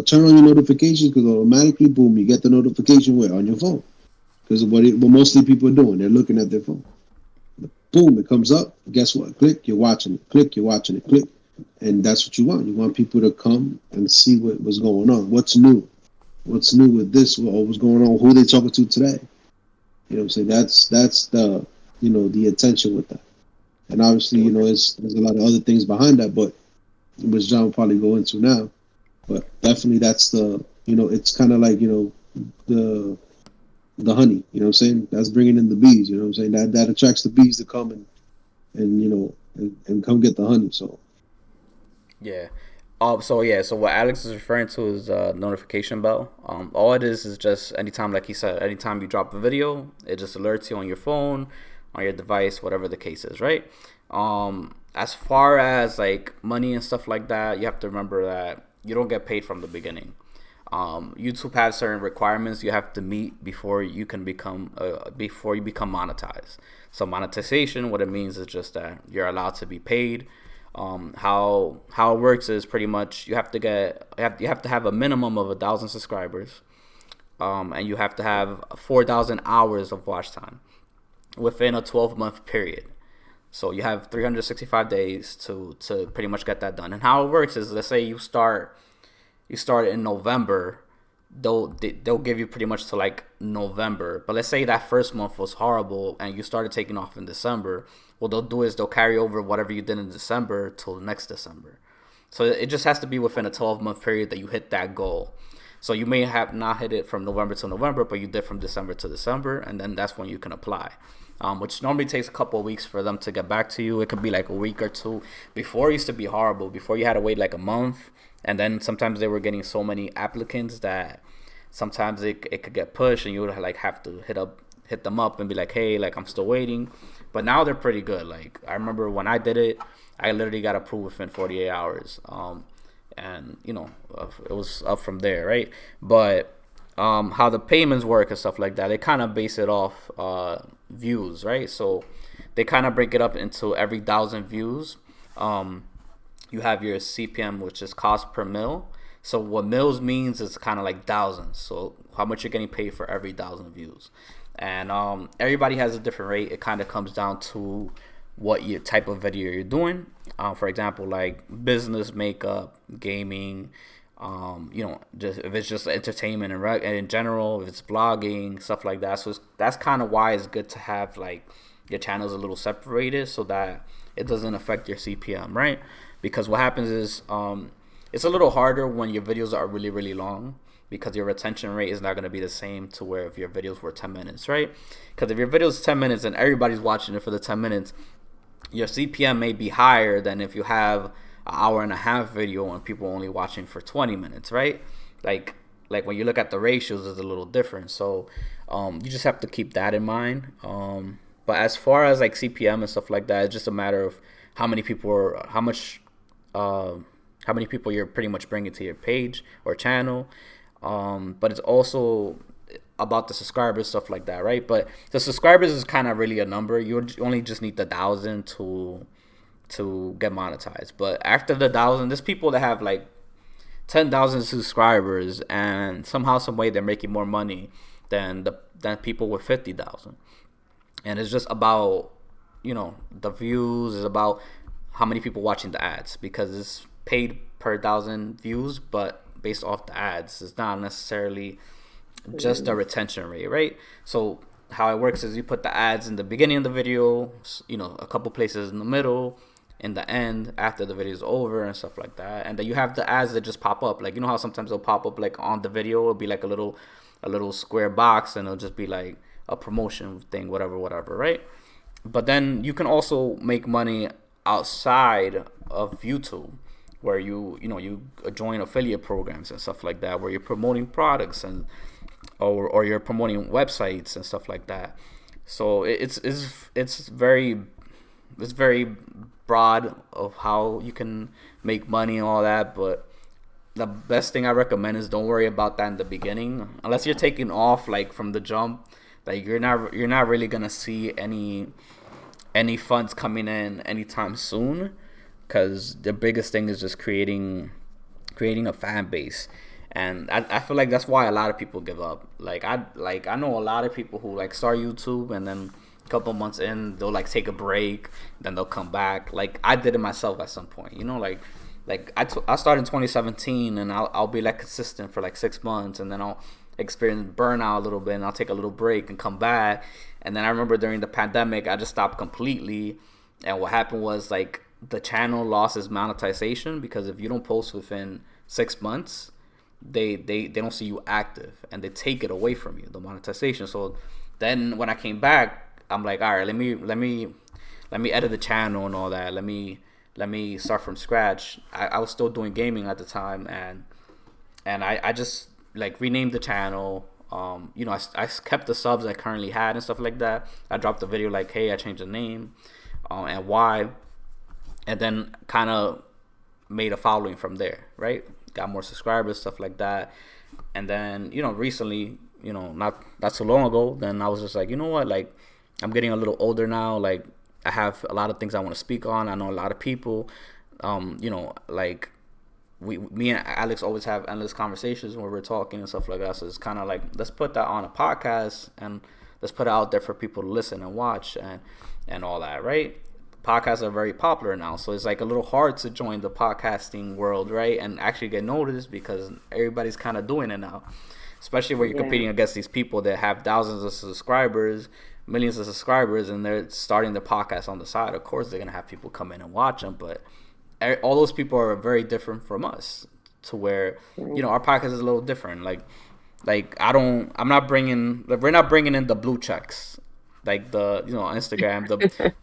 turn on your notifications because automatically boom, you get the notification where on your phone. Because what mostly people are doing, they're looking at their phone. Boom, it comes up. Guess what? Click, you're watching it. Click, you're watching it. Click, and that's what you want. You want people to come and see what's going on. What's new? What's new with this? What's going on? Who they talking to today? You know what I'm saying? That's the the attention with that. And obviously, there's a lot of other things behind that, but which John will probably go into now. But definitely, that's the it's kind of like the honey. You know what I'm saying? That's bringing in the bees. You know what I'm saying? That attracts the bees to come and come get the honey. So Yeah. So what Alex is referring to is notification bell. All it is just anytime, like he said, anytime you drop a video, it just alerts you on your phone, on your device, whatever the case is, right? As far as like money and stuff like that, you have to remember that you don't get paid from the beginning. YouTube has certain requirements you have to meet before you become monetized. So monetization, what it means is just that you're allowed to be paid. How it works is pretty much you have to have a minimum of 1,000 subscribers, and you have to have 4,000 hours of watch time within a 12-month period. So you have 365 days to pretty much get that done. And how it works is, let's say you start in November, they'll give you pretty much to like November. But let's say that first month was horrible and you started taking off in December. What they'll do is they'll carry over whatever you did in December till next December. So it just has to be within a 12-month period that you hit that goal. So you may have not hit it from November to November, but you did from December to December, and then that's when you can apply. Which normally takes a couple of weeks for them to get back to you. It could be like a week or two. Before it used to be horrible. Before you had to wait like a month, and then sometimes they were getting so many applicants that sometimes it could get pushed, and you would like have to hit them up and be like, hey, like I'm still waiting. But now they're pretty good. Like I remember when I did it, I literally got approved within 48 hours. And it was up from there, right? But how the payments work and stuff like that, they kind of base it off views, right? So they kind of break it up into every 1,000 views. You have your CPM, which is cost per mil. So what mils means is kind of like thousands. So how much you're getting paid for every 1,000 views. And everybody has a different rate. It kind of comes down to what your type of video you're doing. For example, like business, makeup, gaming, just if it's just entertainment and in general, if it's blogging, stuff like that. So that's kind of why it's good to have like your channels a little separated so that it doesn't affect your CPM, right? Because what happens is it's a little harder when your videos are really, really long, because your retention rate is not going to be the same to where if your videos were 10 minutes, right? Because if your video is 10 minutes and everybody's watching it for the 10 minutes, your CPM may be higher than if you have an hour and a half video and people only watching for 20 minutes, right? Like when you look at the ratios, it's a little different. So you just have to keep that in mind. But as far as like CPM and stuff like that, it's just a matter of how many people you're pretty much bringing to your page or channel. But it's also about the subscribers, stuff like that, right? But the subscribers is kind of really a number. You only just need the 1,000 to get monetized. But after the 1,000, there's people that have like 10,000 subscribers, and somehow, some way, they're making more money than people with 50,000. And it's just about the views. Is about how many people watching the ads, because it's paid per 1,000 views, but based off the ads. It's not necessarily just the retention rate, right? So how it works is you put the ads in the beginning of the video, a couple places in the middle, in the end, after the video is over and stuff like that. And then you have the ads that just pop up. Like, how sometimes they'll pop up like on the video, it'll be like a little square box, and it'll just be like a promotion thing, whatever, right? But then you can also make money outside of YouTube, where you join affiliate programs and stuff like that, where you're promoting products or you're promoting websites and stuff like that. So it's very broad of how you can make money and all that. But the best thing I recommend is don't worry about that in the beginning, unless you're taking off like from the jump. Like you're not really gonna see any funds coming in anytime soon, because the biggest thing is just creating a fan base. And I feel like that's why a lot of people give up. I know a lot of people who like start YouTube, and then a couple months in they'll like take a break, then they'll come back. Like I did it myself at some point, I started in 2017, and I'll be like consistent for like 6 months, and then I'll experience burnout a little bit, and I'll take a little break and come back. And then I remember during the pandemic I just stopped completely, and what happened was like the channel lost its monetization, because if you don't post within 6 months, they don't see you active, and they take it away from you, the monetization. So then when I came back, I'm like, all right, let me edit the channel and all that. Let me let me start from scratch. I was still doing gaming at the time, and I just like renamed the channel. I kept the subs I currently had and stuff like that. I dropped the video like, hey, I changed the name, and why, and then kind of made a following from there, right? Got more subscribers, stuff like that. And then, recently, not so long ago, then I was just like, you know what, like, I'm getting a little older now. Like, I have a lot of things I want to speak on. I know a lot of people. Like, me and Alex always have endless conversations when we're talking and stuff like that. So it's kind of like, let's put that on a podcast and let's put it out there for people to listen and watch and all that, right? Podcasts are very popular now, so it's like a little hard to join the podcasting world, right? And actually get noticed because everybody's kind of doing it now, especially when you're Yeah. competing against these people that have thousands of subscribers, millions of subscribers, and they're starting the podcast on the side. Of course, they're gonna have people come in and watch them, but all those people are very different from us. To where Mm. our podcast is a little different. Like I'm not bringing. Like, we're not bringing in the blue checks. Like the Instagram.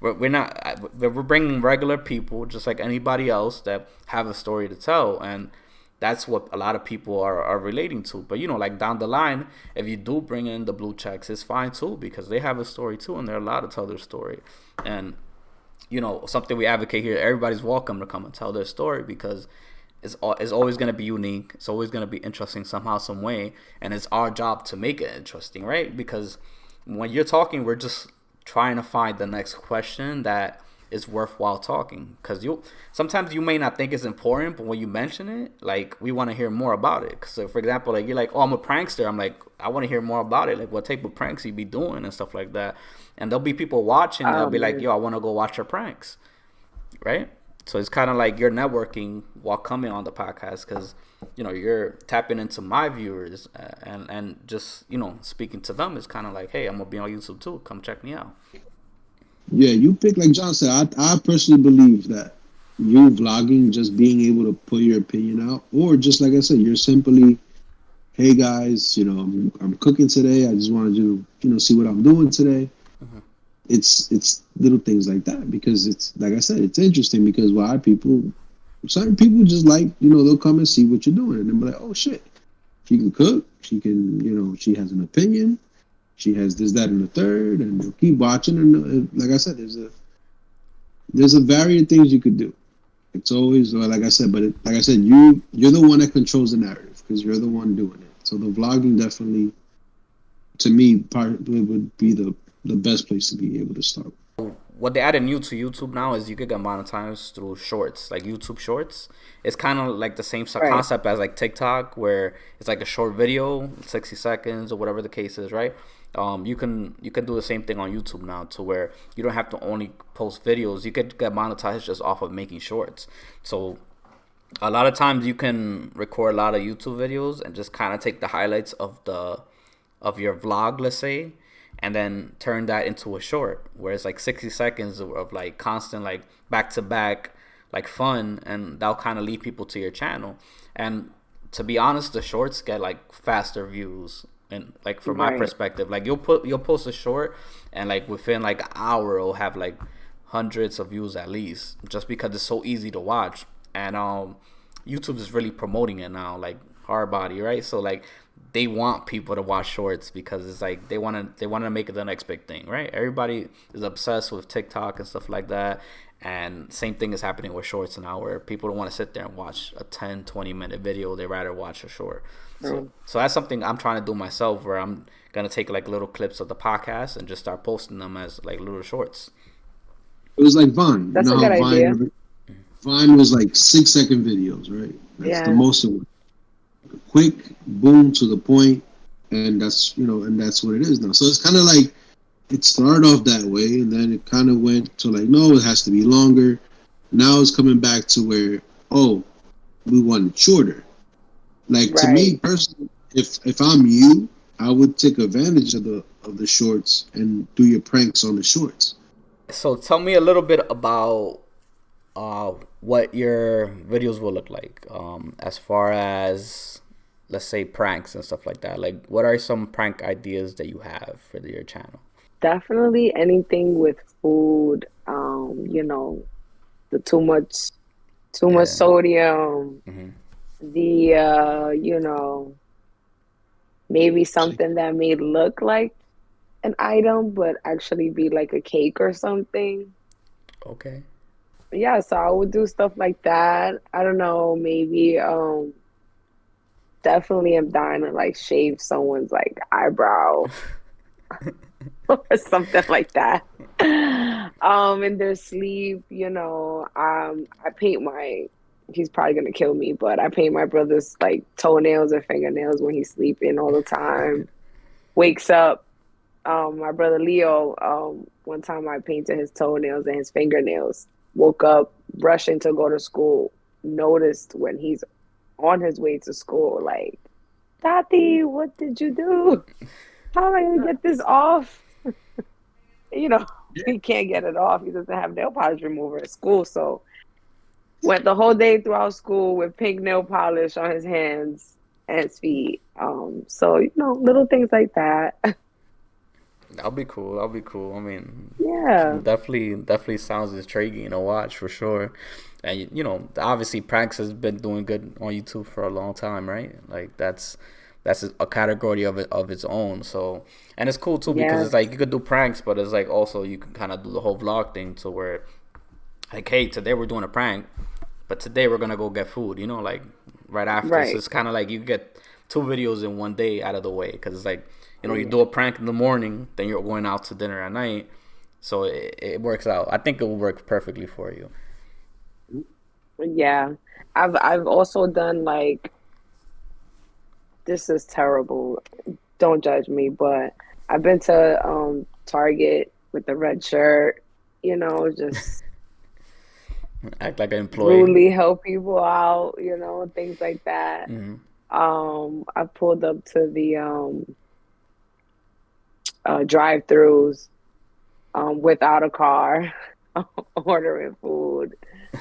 We're not. We're bringing regular people, just like anybody else, that have a story to tell, and that's what a lot of people are relating to. But like down the line, if you do bring in the blue checks, it's fine too, because they have a story too, and they're allowed to tell their story. And something we advocate here, everybody's welcome to come and tell their story, because it's always going to be unique. It's always going to be interesting somehow, some way. And it's our job to make it interesting, right? Because when you're talking, we're just trying to find the next question that is worthwhile talking. Because sometimes you may not think it's important, but when you mention it, like, we want to hear more about it. So, for example, like, you're like, oh, I'm a prankster. I'm like, I want to hear more about it. Like, what type of pranks you be doing and stuff like that. And there'll be people watching. They'll Oh be like, man. yo, I want to go watch your pranks, right? So it's kind of like you're networking while coming on the podcast, because you're tapping into my viewers, and just speaking to them is kind of like, hey, I'm gonna be on YouTube too. Come check me out. Yeah, you pick like John said. I personally believe that you vlogging, just being able to put your opinion out, or just like I said, you're simply, hey guys, I'm cooking today. I just wanted to see what I'm doing today. Hmm. It's little things like that, because it's like I said, it's interesting because why people, certain people just like they'll come and see what you're doing and then be like, oh shit, she can cook, she can she has an opinion, she has this, that, and the third, and they'll keep watching. And like I said, there's a variety of things you could do. It's always like I said, but like I said, you're the one that controls the narrative because you're the one doing it. So the vlogging definitely, to me, part would be the best place to be able to start. What they added new to YouTube now is you could get monetized through shorts, like YouTube Shorts. It's kind of like the same Right. concept as like TikTok, where it's like a short video, 60 seconds or whatever the case is, right? You can do the same thing on YouTube now, to where you don't have to only post videos. You could get monetized just off of making shorts. So a lot of times you can record a lot of YouTube videos and just kind of take the highlights of your vlog, let's say, and then turn that into a short, where it's like 60 seconds of like constant, like, back to back, like, fun, and that'll kind of lead people to your channel. And to be honest, the shorts get like faster views, and like, from my Right. perspective, like, you'll post a short, and like within like an hour it'll have like hundreds of views at least, just because it's so easy to watch. And YouTube is really promoting it now, like hard body, right? So like, they want people to watch shorts, because it's like they want to make it the next big thing, right? Everybody is obsessed with TikTok and stuff like that. And same thing is happening with shorts now, where people don't want to sit there and watch a 10-20 minute video. They rather watch a short. So True. so that's something I'm trying to do myself, where I'm gonna take like little clips of the podcast and just start posting them as like little shorts. It was like Vine. You That's know a how good idea. Vine was like 6 second videos, right? That's the Yeah. most of it. Quick, boom, to the point, and that's what it is now. So it's kind of like it started off that way, and then it kind of went to like, no, it has to be longer. Now it's coming back to where, oh, we want it shorter. Like, to Right. me personally, if I'm you, I would take advantage of the shorts and do your pranks on the shorts. So tell me a little bit about what your videos will look like, as far as, let's say, pranks and stuff like that. Like, what are some prank ideas that you have for your channel? Definitely anything with food. the too much Yeah. sodium, Hmm. the maybe something that may look like an item but actually be like a cake or something. Okay. Yeah, so I would do stuff like that. I don't know, maybe definitely am dying to like shave someone's like eyebrow or something like that. In their sleep, I paint my he's probably gonna kill me, but I paint my brother's like toenails and fingernails when he's sleeping all the time. Wakes up, my brother Leo, one time I painted his toenails and his fingernails, woke up rushing to go to school, noticed when he's on his way to school, like, Tati, what did you do? How am I gonna get this off? You know, he can't get it off. He doesn't have nail polish remover at school. So went the whole day throughout school with pink nail polish on his hands and his feet. So little things like that. That'll be cool. That'll be cool. I mean, Yeah. definitely sounds intriguing to watch for sure. And obviously, pranks has been doing good on YouTube for a long time, right? Like that's a category of its own. So, and it's cool too because it's Yes. like you could do pranks, but it's like also you can kind of do the whole vlog thing to where like, hey, today we're doing a prank, but today we're gonna go get food. Like right after. So Right. it's kind of like you get two videos in one day out of the way because it's like you Yeah. do a prank in the morning, then you're going out to dinner at night. So it works out. I think it will work perfectly for you. Yeah. I've also done like this is terrible. Don't judge me, but I've been to Target with the red shirt, just Act like an employee. rudely help people out, things like that. Hmm. I pulled up to the drive-throughs without a car, ordering food,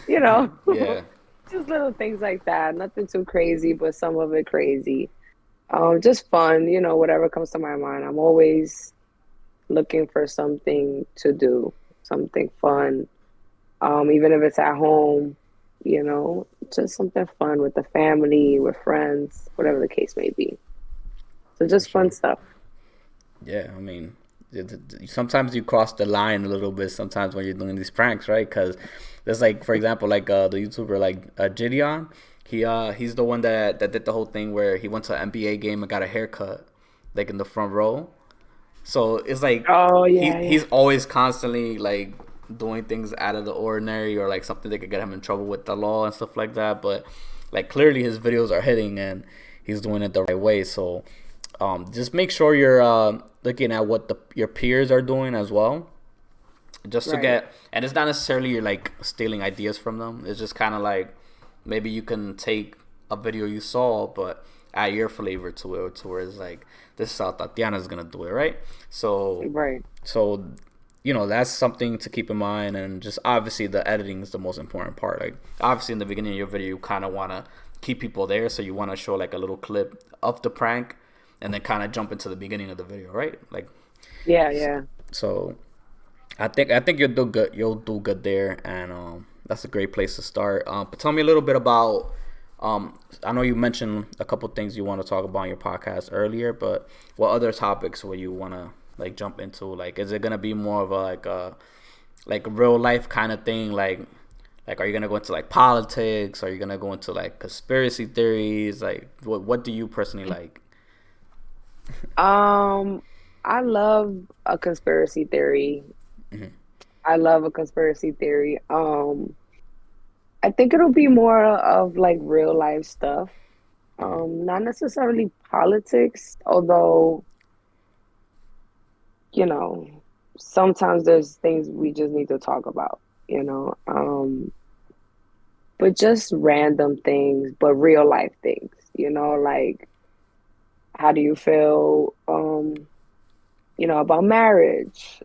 you know, Yeah. just little things like that. Nothing too crazy, but some of it crazy. Just fun, whatever comes to my mind. I'm always looking for something to do, something fun. Even if it's at home, just something fun with the family, with friends, whatever the case may be. So For just fun sure. stuff. Yeah, I mean, sometimes you cross the line a little bit. Sometimes when you're doing these pranks, right? Because there's like, for example, like the YouTuber like Gideon. He's the one that did the whole thing where he went to an NBA game and got a haircut, like in the front row. So it's like Oh yeah, he's yeah. always constantly like doing things out of the ordinary or like something that could get him in trouble with the law and stuff like that. But like clearly his videos are hitting and he's doing it the right way. So just make sure you're looking at what your peers are doing as well, just to Right. get. And it's not necessarily you're like stealing ideas from them. It's just kind of like maybe you can take a video you saw, but add your flavor to it, to where it's like this is how Tatiana's gonna do it, right? So, Right. so that's something to keep in mind, and just obviously the editing is the most important part. Like obviously in the beginning of your video, you kind of want to keep people there, so you want to show like a little clip of the prank, and then kind of jump into the beginning of the video, right? Like Yeah, yeah. so. I think you'll do good. You'll do good there, and that's a great place to start. But tell me a little bit about. I know you mentioned a couple things you want to talk about in your podcast earlier, but what other topics will you want to like jump into? Like, is it gonna be more of a like a real life kind of thing? Like, are you gonna go into like politics? Are you gonna go into like conspiracy theories? Like, what do you personally like? Um, I love a conspiracy theory. Hmm. I love a conspiracy theory. I think it'll be more of like real life stuff. Hmm. Not necessarily politics, although, you know, sometimes there's things we just need to talk about, you know. But just random things, but real life things, like how do you feel about marriage,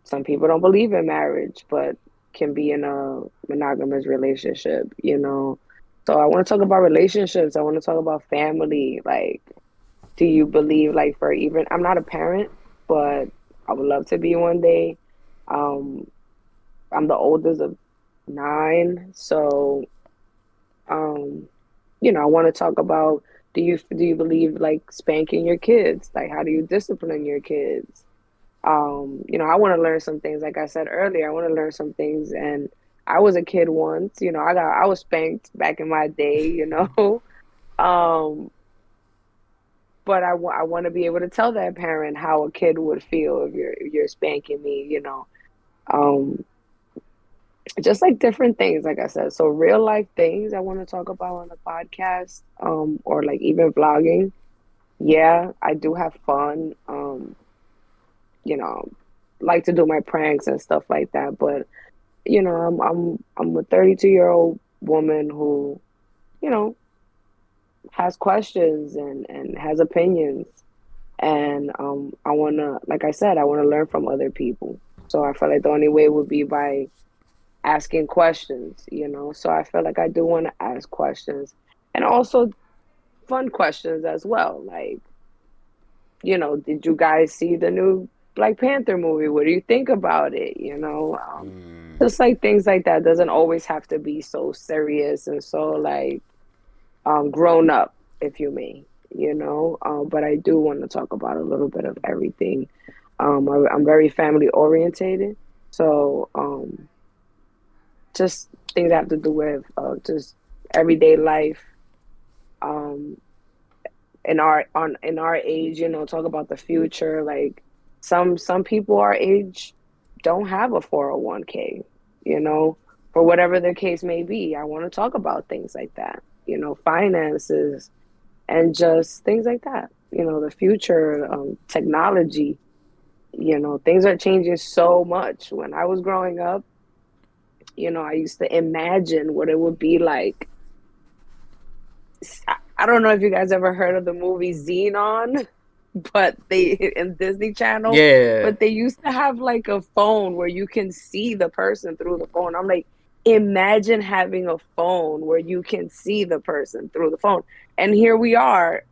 some people don't believe in marriage, but can be in a monogamous relationship, So I want to talk about relationships. I want to talk about family. Like, do you believe, like, for even, I'm not a parent, but I would love to be one day. Um, I'm the oldest of nine, so um, I want to talk about, do you believe like spanking your kids? Like, how do you discipline your kids? I want to learn some things. Like I said earlier, I want to learn some things. And I was a kid once, I was spanked back in my day. Um, but I want to be able to tell that parent how a kid would feel if you're spanking me. Um, just like different things, like I said. So real life things I want to talk about on the podcast, or like even vlogging. Yeah, I do have fun. You know, like to do my pranks and stuff like that. But I'm a 32-year-old woman who, you know, has questions and has opinions. And I wanna, like I said, I wanna learn from other people. So I feel like the only way would be by asking questions. So I feel like I do want to ask questions, and also fun questions as well. Like, did you guys see the new Black Panther movie? What do you think about it? Just like things like that. Doesn't always have to be so serious and so like grown up, if you may. But I do want to talk about a little bit of everything. I'm very family orientated, so just things that have to do with just everyday life. Um, in our age, talk about the future. Like some people our age don't have a 401k, for whatever the case may be. I want to talk about things like that, finances and just things like that. The future, technology. Things are changing so much. When I was growing up, I used to imagine what it would be like. I don't know if you guys ever heard of the movie Xenon, but they in Disney Channel, Yeah. but they used to have like a phone where you can see the person through the phone. I'm like, imagine having a phone where you can see the person through the phone. And here we are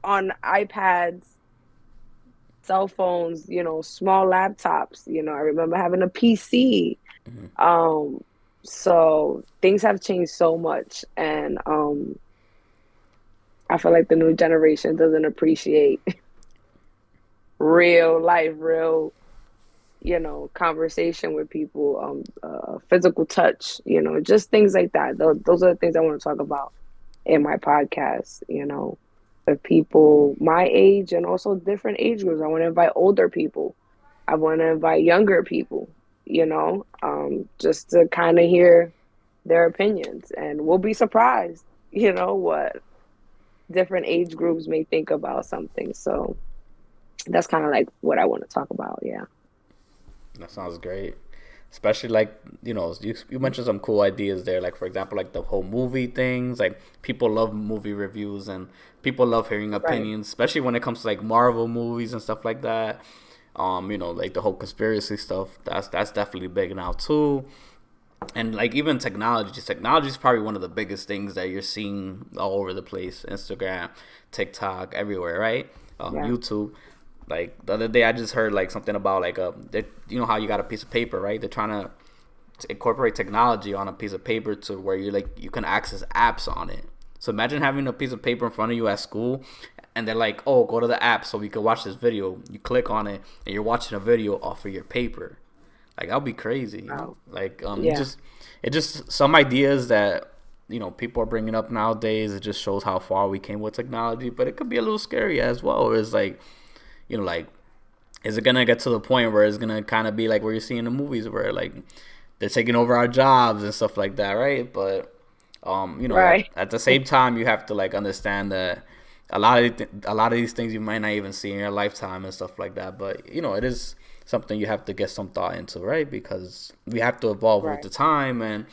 on iPads, cell phones, small laptops. I remember having a PC. Um, so things have changed so much, and I feel like the new generation doesn't appreciate real life, real, conversation with people, physical touch, just things like that. Those are the things I want to talk about in my podcast, of people my age and also different age groups. I want to invite older people. I want to invite younger people, just to kind of hear their opinions. And we'll be surprised, what different age groups may think about something. So that's kind of like what I want to talk about. Yeah. That sounds great. Especially like, you mentioned some cool ideas there. Like, for example, like the whole movie things. Like, people love movie reviews and people love hearing Right. opinions, especially when it comes to like Marvel movies and stuff like that. Like the whole conspiracy stuff. That's definitely big now too. And like even technology is probably one of the biggest things that you're seeing all over the place. Instagram, TikTok, everywhere, right? Yeah. YouTube. Like the other day, I just heard like something about like how you got a piece of paper, right? They're trying to incorporate technology on a piece of paper to where you can access apps on it. So imagine having a piece of paper in front of you at school, and they're like, "Oh, go to the app so we can watch this video." You click on it, and you're watching a video off of your paper. Like, that'll be crazy. Wow. Like Yeah. it just some ideas that people are bringing up nowadays. It just shows how far we came with technology, but it could be a little scary as well. It's like, like, is it gonna get to the point where it's gonna kind of be like where you see in the movies where like they're taking over our jobs and stuff like that, right? But Right. at the same time, you have to like understand that a lot of these things you might not even see in your lifetime and stuff like that. But it is something you have to get some thought into, right? Because we have to evolve with Right. the time, and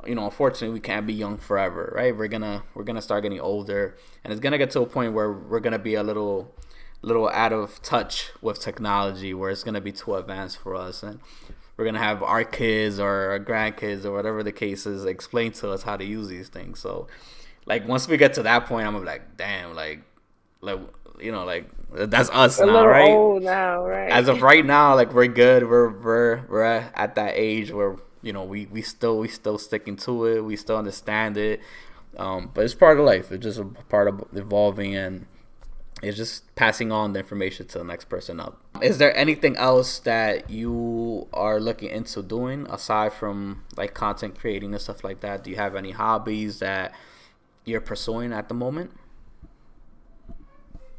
unfortunately, we can't be young forever, right? We're gonna start getting older, and it's gonna get to a point where we're gonna be a little out of touch with technology, where it's gonna be too advanced for us, and we're gonna have our kids or our grandkids or whatever the case is explain to us how to use these things. So, like, once we get to that point, I'm gonna be like, damn, like like that's us A now, little right? old now, As of right? right now, like we're good. We're at that age where we still sticking to it. We still understand it. But it's part of life. It's just a part of evolving, and it's just passing on the information to the next person up. Is there anything else that you are looking into doing aside from like content creating and stuff like that? Do you have any hobbies that you're pursuing at the moment?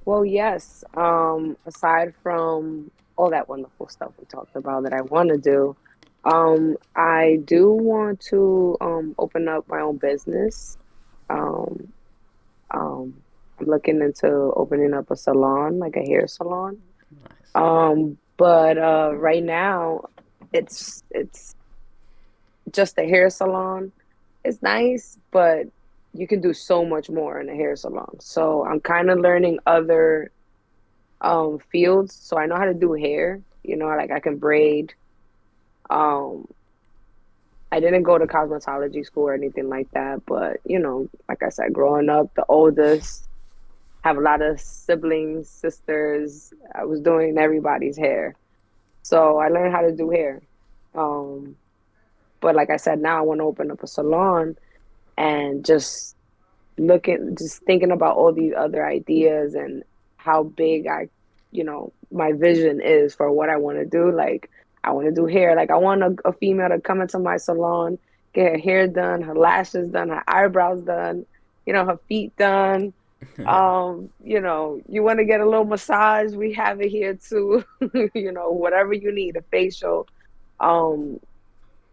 Well, yes. Aside from all that wonderful stuff we talked about that I want to do, I do want to open up my own business. Um, um, I'm looking into opening up a salon, like a hair salon. Nice. But right now, it's just a hair salon. It's nice, but you can do so much more in a hair salon. So I'm kind of learning other fields. So I know how to do hair, like I can braid. Um I didn't go to cosmetology school or anything like that, but like I said, growing up the oldest, have a lot of siblings, sisters. I was doing everybody's hair. So I learned how to do hair. Um but like I said, now I want to open up a salon and just thinking about all these other ideas and how big my vision is for what I want to do. Like, I want to do hair. Like, I want a female to come into my salon, get her hair done, her lashes done, her eyebrows done, her feet done. You want to get a little massage, we have it here too. Whatever you need, a facial. Um,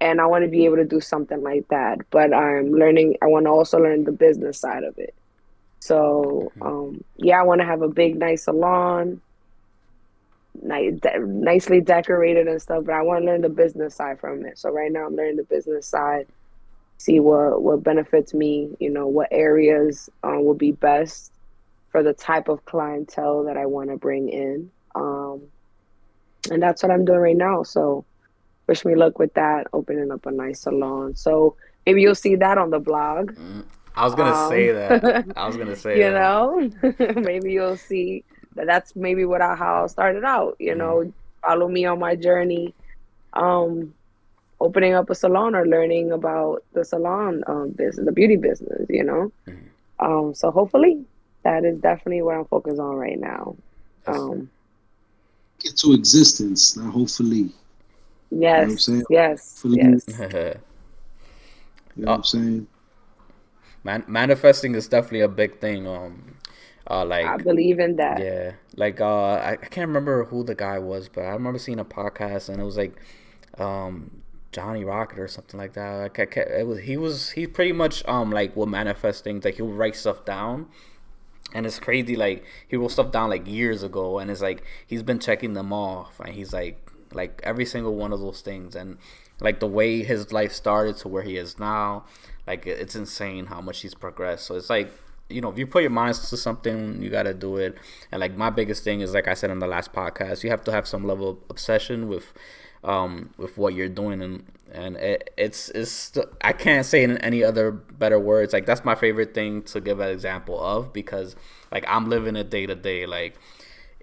and I want to be able to do something like that. But I want to also learn the business side of it. So, yeah, I want to have a big, nice salon, nicely decorated and stuff. But I want to learn the business side from it. So right now, I'm learning the business side. See what benefits me. What areas will be best for the type of clientele that I want to bring in. And that's what I'm doing right now. So wish me luck with that. Opening up a nice salon. So maybe you'll see that on the blog. I was gonna say Um, that. I was gonna say that. maybe you'll see that's maybe how I started out, follow me on my journey, um, opening up a salon or learning about the salon business, the beauty business. So hopefully that is definitely what I'm focused on right now. That's Um, Into existence, not hopefully. You know what I'm yes, saying? yes, Hopefully, you yes. know what I'm uh, saying? manifesting is definitely a big thing. I Like believe in that. yeah, like I can't remember who the guy was, but I remember seeing a podcast and it was like, Johnny Rocket or something like that. He pretty much like with manifesting, like he'll write stuff down, and it's crazy. Like he wrote stuff down like years ago, and it's like he's been checking them off, and he's like every single one of those things, and like the way his life started to where he is now, like it's insane how much he's progressed. So it's like, if you put your minds to something, you gotta do it. And like my biggest thing is, like I said in the last podcast, you have to have some level of obsession with what you're doing, and it's I can't say it in any other better words. Like that's my favorite thing to give an example of, because like I'm living it day to day. Like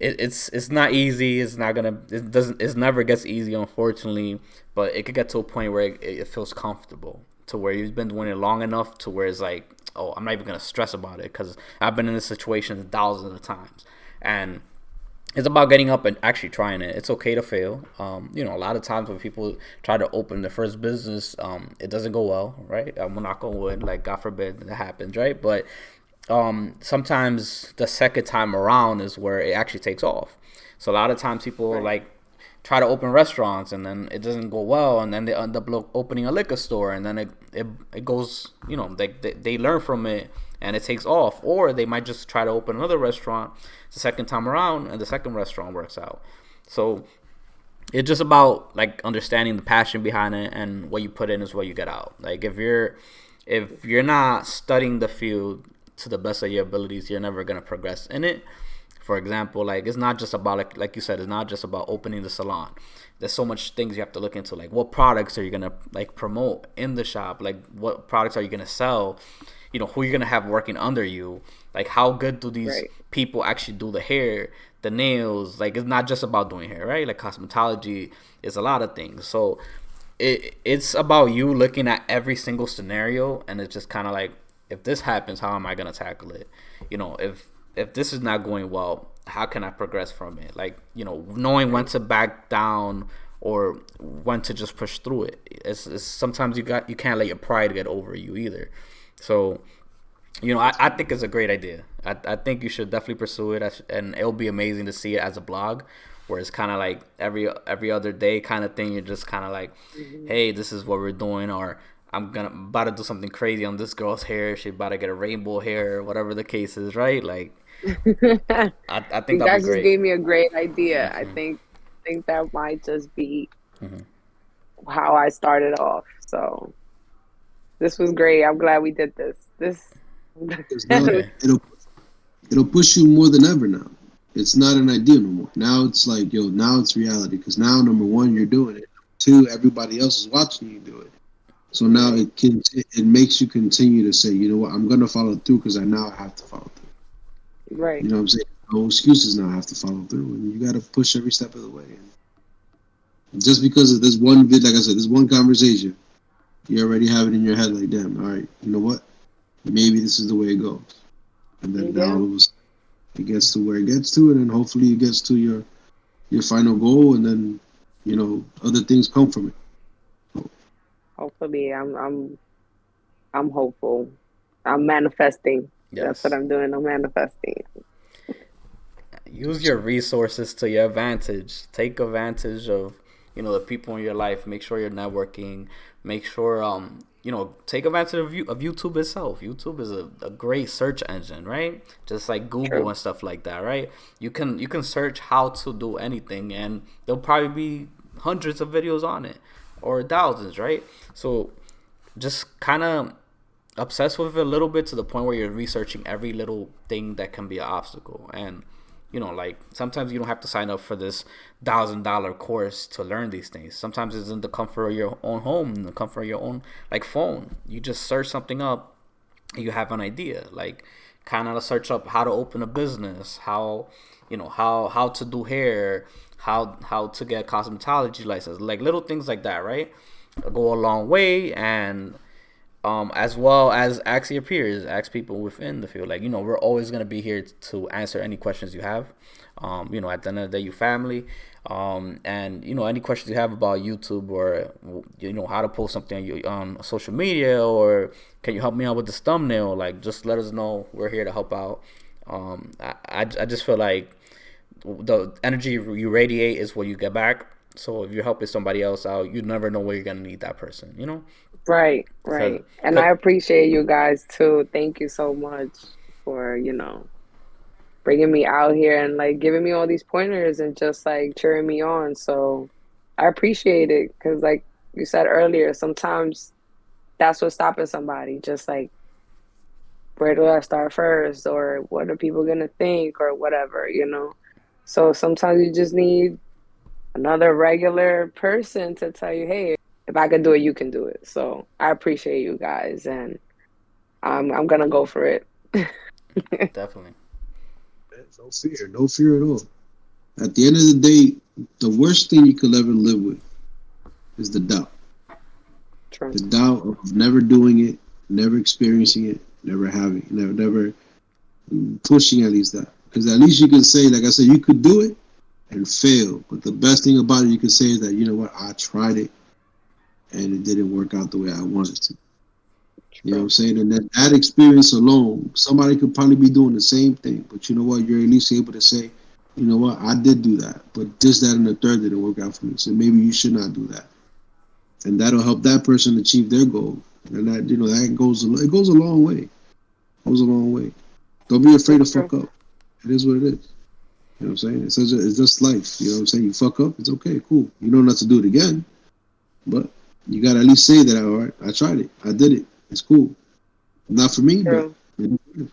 it's not easy. It never gets easy, unfortunately, but it could get to a point where it feels comfortable, to where you've been doing it long enough to where it's like, oh, I'm not even gonna stress about it, because I've been in this situation thousands of times. And it's about getting up and actually trying it. It's okay to fail. A lot of times when people try to open their first business, it doesn't go well, right? I'm not going to wood, like God forbid that happens, right? But sometimes the second time around is where it actually takes off. So a lot of times people Right. like try to open restaurants, and then it doesn't go well, and then they end up opening a liquor store, and then it goes, they learn from it and it takes off. Or they might just try to open another restaurant the second time around, and the second restaurant works out. So it's just about like understanding the passion behind it, and what you put in is what you get out. Like if you're not studying the field to the best of your abilities, you're never gonna progress in it. For example, like it's not just about, like you said, it's not just about opening the salon. There's so much things you have to look into, like what products are you gonna like promote in the shop, like what products are you gonna sell, who you're gonna have working under you. Like, how good do these Right. people actually do the hair, the nails? Like, it's not just about doing hair, right? Like, cosmetology is a lot of things. So it's about you looking at every single scenario, and it's just kind of like, if this happens, how am I gonna tackle it? If this is not going well, how can I progress from it? Like, knowing when Right. to back down or when to just push through it. It's sometimes you can't let your pride get over you either. So, I think it's a great idea. I think you should definitely pursue it, and it'll be amazing to see it as a blog, where it's kind of like every other day kind of thing. You're just kind of like, Hmm. hey, this is what we're doing, or I'm about to do something crazy on this girl's hair. She's about to get a rainbow hair, whatever the case is, right? Like, I think You that'll be guys just great. gave me a great idea. I Hmm. think that might just be Hmm. how I started off. So this was great. I'm glad we did this. This Because now Yeah. it'll push you more than ever now. It's not an idea no more. Now it's like, yo, now it's reality. Because now, number one, you're doing it. Two, everybody else is watching you do it. So now right, it makes you continue to say, you know what, I'm gonna follow through because I now have to follow through. right. You know what I'm saying? No excuses now. I have to follow through, and you got to push every step of the way. And just because of this one vid, like I said, this one conversation, you already have it in your head. Like, damn, all right, you know what? Maybe this is the way it goes. And then now Yeah. all of a sudden it gets to where it gets to, and then hopefully it gets to your final goal, and then other things come from it. So, Hopefully, I'm hopeful. I'm manifesting. That's what Yes. I'm doing. I'm manifesting. Use your resources to your advantage. Take advantage of the people in your life. Make sure you're networking. Make sure take advantage of YouTube itself. YouTube is a great search engine, right? Just like Google True. and stuff like that, right? You can search how to do anything, and there'll probably be hundreds of videos on it, or thousands, right? So just kind of obsessed with it a little bit, to the point where you're researching every little thing that can be an obstacle. And like, sometimes you don't have to sign up for this $1,000 course to learn these things. Sometimes it's in the comfort of your own home, in the comfort of your own, like, phone. You just search something up, you have an idea. Like, kind of search up how to open a business, how to do hair, how to get cosmetology license, like little things like that, right? Go a long way. And as well as ask your peers, ask people within the field. Like, we're always gonna be here to answer any questions you have. At the end of the day, you family. And any questions you have about YouTube, or how to post something on social media, or can you help me out with this thumbnail? Like, just let us know. We're here to help out. I just feel like the energy you radiate is what you get back. So if you're helping somebody else out, you never know where you're gonna need that person. Right, Cause, right. And I cause appreciate you guys too. Thank you so much for, bringing me out here and like giving me all these pointers and just like cheering me on. So I appreciate it because, like you said earlier, sometimes that's what's stopping somebody. Just like, where do I start first? Or what are people going to think? Or whatever. So sometimes you just need another regular person to tell you, hey, if I can do it, you can do it. So I appreciate you guys, and I'm gonna go for it. definitely. no fear, no fear at all. At the end of the day, the worst thing you could ever live with is the doubt. True. The doubt of never doing it, never experiencing it, never having, never pushing at least that. Because at least you can say, like I said, you could do it and fail. But the best thing about it, you can say, is that, you know what, I tried it and it didn't work out the way I wanted to. You know what I'm True. saying? And that experience alone, somebody could probably be doing the same thing. But you know what? You're at least able to say, you know what, I did do that. But this, that, and the third didn't work out for me. So maybe you should not do that. And that'll help that person achieve their goal. And that goes a long way. It goes a long way. Don't be afraid to It's true. fuck up. It is what it is. You know what I'm saying? It's just life. You know what I'm saying? You fuck up, it's okay, cool. You don't have to do it again, but you gotta at least say that, all right, I tried it, I did it, it's cool. Not for me, but True.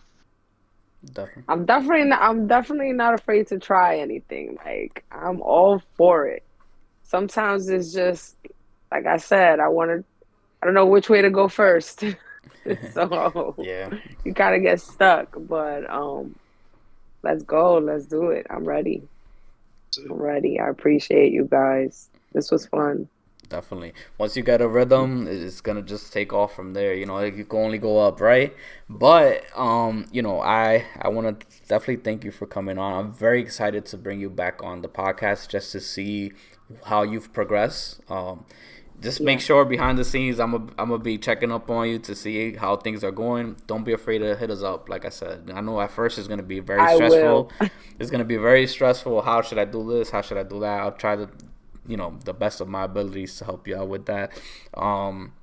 Definitely. I'm definitely not afraid to try anything. Like, I'm all for it. Sometimes it's just like I said, I don't know which way to go first. So Yeah. you kind of get stuck, but let's go. Let's do it. I'm ready. I'm ready. I appreciate you guys. This was fun. Definitely. Once you get a rhythm, it's gonna just take off from there. You know, like, you can only go up, right? But I want to definitely thank you for coming on. I'm very excited to bring you back on the podcast just to see how you've progressed. Just make Yeah, sure behind the scenes, I'm gonna be checking up on you to see how things are going. Don't be afraid to hit us up. Like I said, I know at first it's gonna be very I will. stressful. It's gonna be very stressful. How should I do this? How should I do that? I'll try to, the best of my abilities to help you out with that. Um,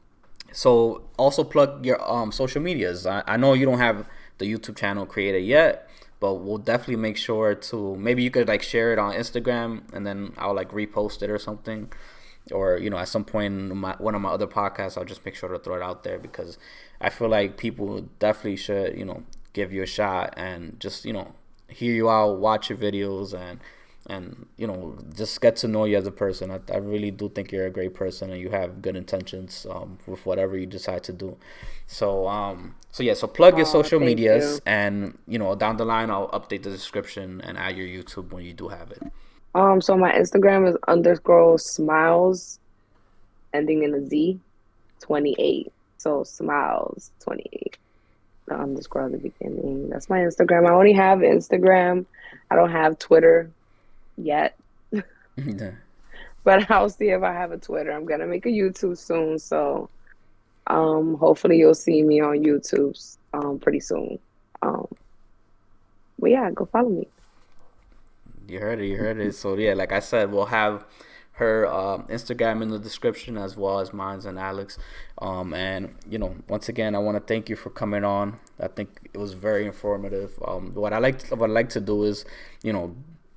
so also plug your social medias. I know you don't have the YouTube channel created yet, but we'll definitely make sure to, maybe you could like share it on Instagram and then I'll like repost it or something. Or at some point in one of my other podcasts, I'll just make sure to throw it out there because I feel like people definitely should give you a shot and just hear you out, watch your videos, and just get to know you as a person. I really do think you're a great person and you have good intentions with whatever you decide to do. So plug your Oh, social thank medias, you. and down the line I'll update the description and add your YouTube when you do have it. So my Instagram is underscore smiles ending in a Z 28. So smiles 28. The underscore at the beginning. That's my Instagram. I only have Instagram. I don't have Twitter yet, but I'll see if I have a Twitter. I'm gonna make a YouTube soon, so hopefully you'll see me on YouTube pretty soon. Um, but yeah, go follow me. You heard it. You heard it. So yeah, like I said, we'll have her Instagram in the description as well as mine's and Alex. And once again, I want to thank you for coming on. I think it was very informative. What I like to do is,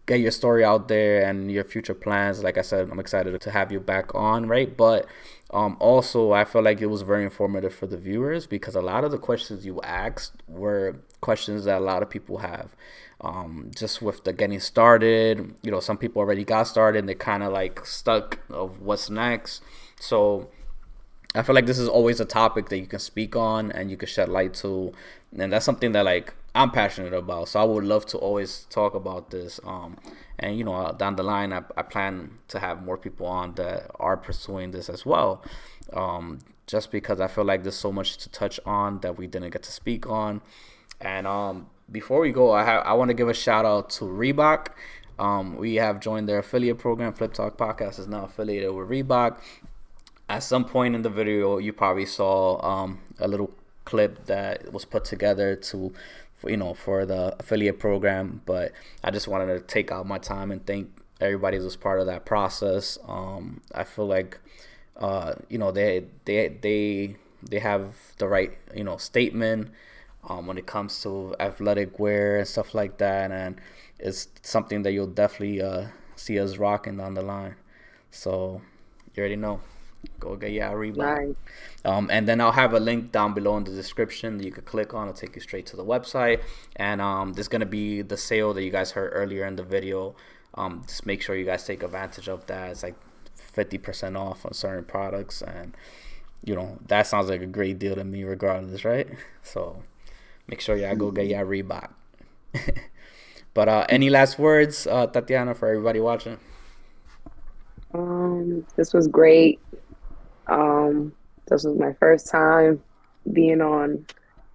get your story out there and your future plans. Like I said, I'm excited to have you back on, right? But also, I feel like it was very informative for the viewers because a lot of the questions you asked were questions that a lot of people have. Just with the getting started, some people already got started and they're kind of like stuck of what's next. So I feel like this is always a topic that you can speak on and you can shed light to, and that's something that like I'm passionate about. So I would love to always talk about this. And down the line, I plan to have more people on that are pursuing this as well. Just because I feel like there's so much to touch on that we didn't get to speak on. And before we go, I want to give a shout out to Reebok. We have joined their affiliate program. Flip Talk Podcast is now affiliated with Reebok. At some point in the video, you probably saw a little clip that was put together for the affiliate program. But I just wanted to take out my time and thank everybody who was part of that process. I feel like they have the right statement when it comes to athletic wear and stuff like that, and it's something that you'll definitely see us rocking down the line. So you already know. Go get your Reebok. Nice. And then I'll have a link down below in the description that you could click on. It'll take you straight to the website. And there's going to be the sale that you guys heard earlier in the video. Just make sure you guys take advantage of that. It's like 50% off on certain products. And, that sounds like a great deal to me regardless, right? So make sure y'all go get your Reebok. But any last words, Tatiana, for everybody watching? This was great. This was my first time being on,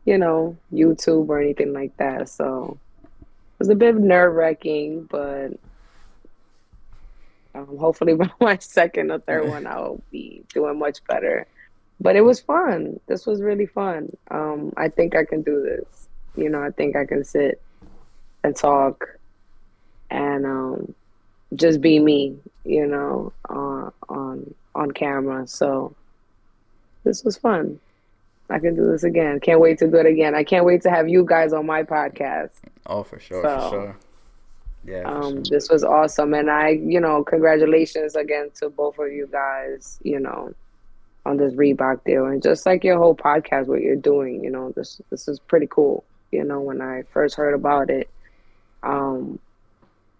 YouTube or anything like that. So it was a bit nerve-wracking, but hopefully by my second or third one, I'll be doing much better. But it was fun. This was really fun. I think I can do this. I think I can sit and talk and just be me, on camera. So this was fun. I can do this again. Can't wait to do it again. I can't wait to have you guys on my podcast. Oh, for sure, for So sure. Yeah, for sure. this was awesome. And congratulations again to both of you guys, on this Reebok deal. And just like your whole podcast, what you're doing, this is pretty cool. When I first heard about it, um,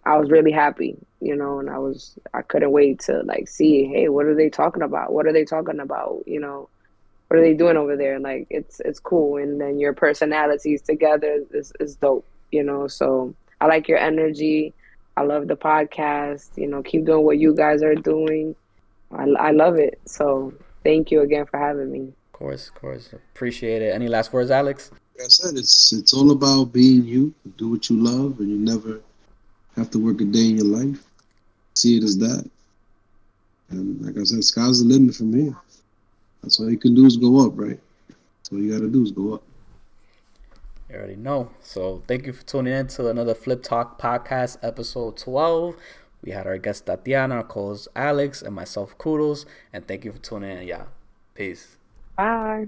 I was really happy, and I couldn't wait to like see, hey, what are they talking about? What are they talking about? what are they doing over there? And like it's cool. And then your personalities together is dope, you know. So I like your energy. I love the podcast. You know, keep doing what you guys are doing. I love it. So thank you again for having me. Of course. Appreciate it. Any last words, Alex? Like I said, it's all about being you. Do what you love, and you never have to work a day in your life. See it as that. And like I said, sky's the limit from here. That's all you can do is go up, right? That's all you got to do is go up. You already know. So thank you for tuning in to another Flip Talk podcast, episode 12. We had our guest Tatiana, our co-host Alex, and myself, KUDOS. And thank you for tuning in. Yeah. Peace. Bye.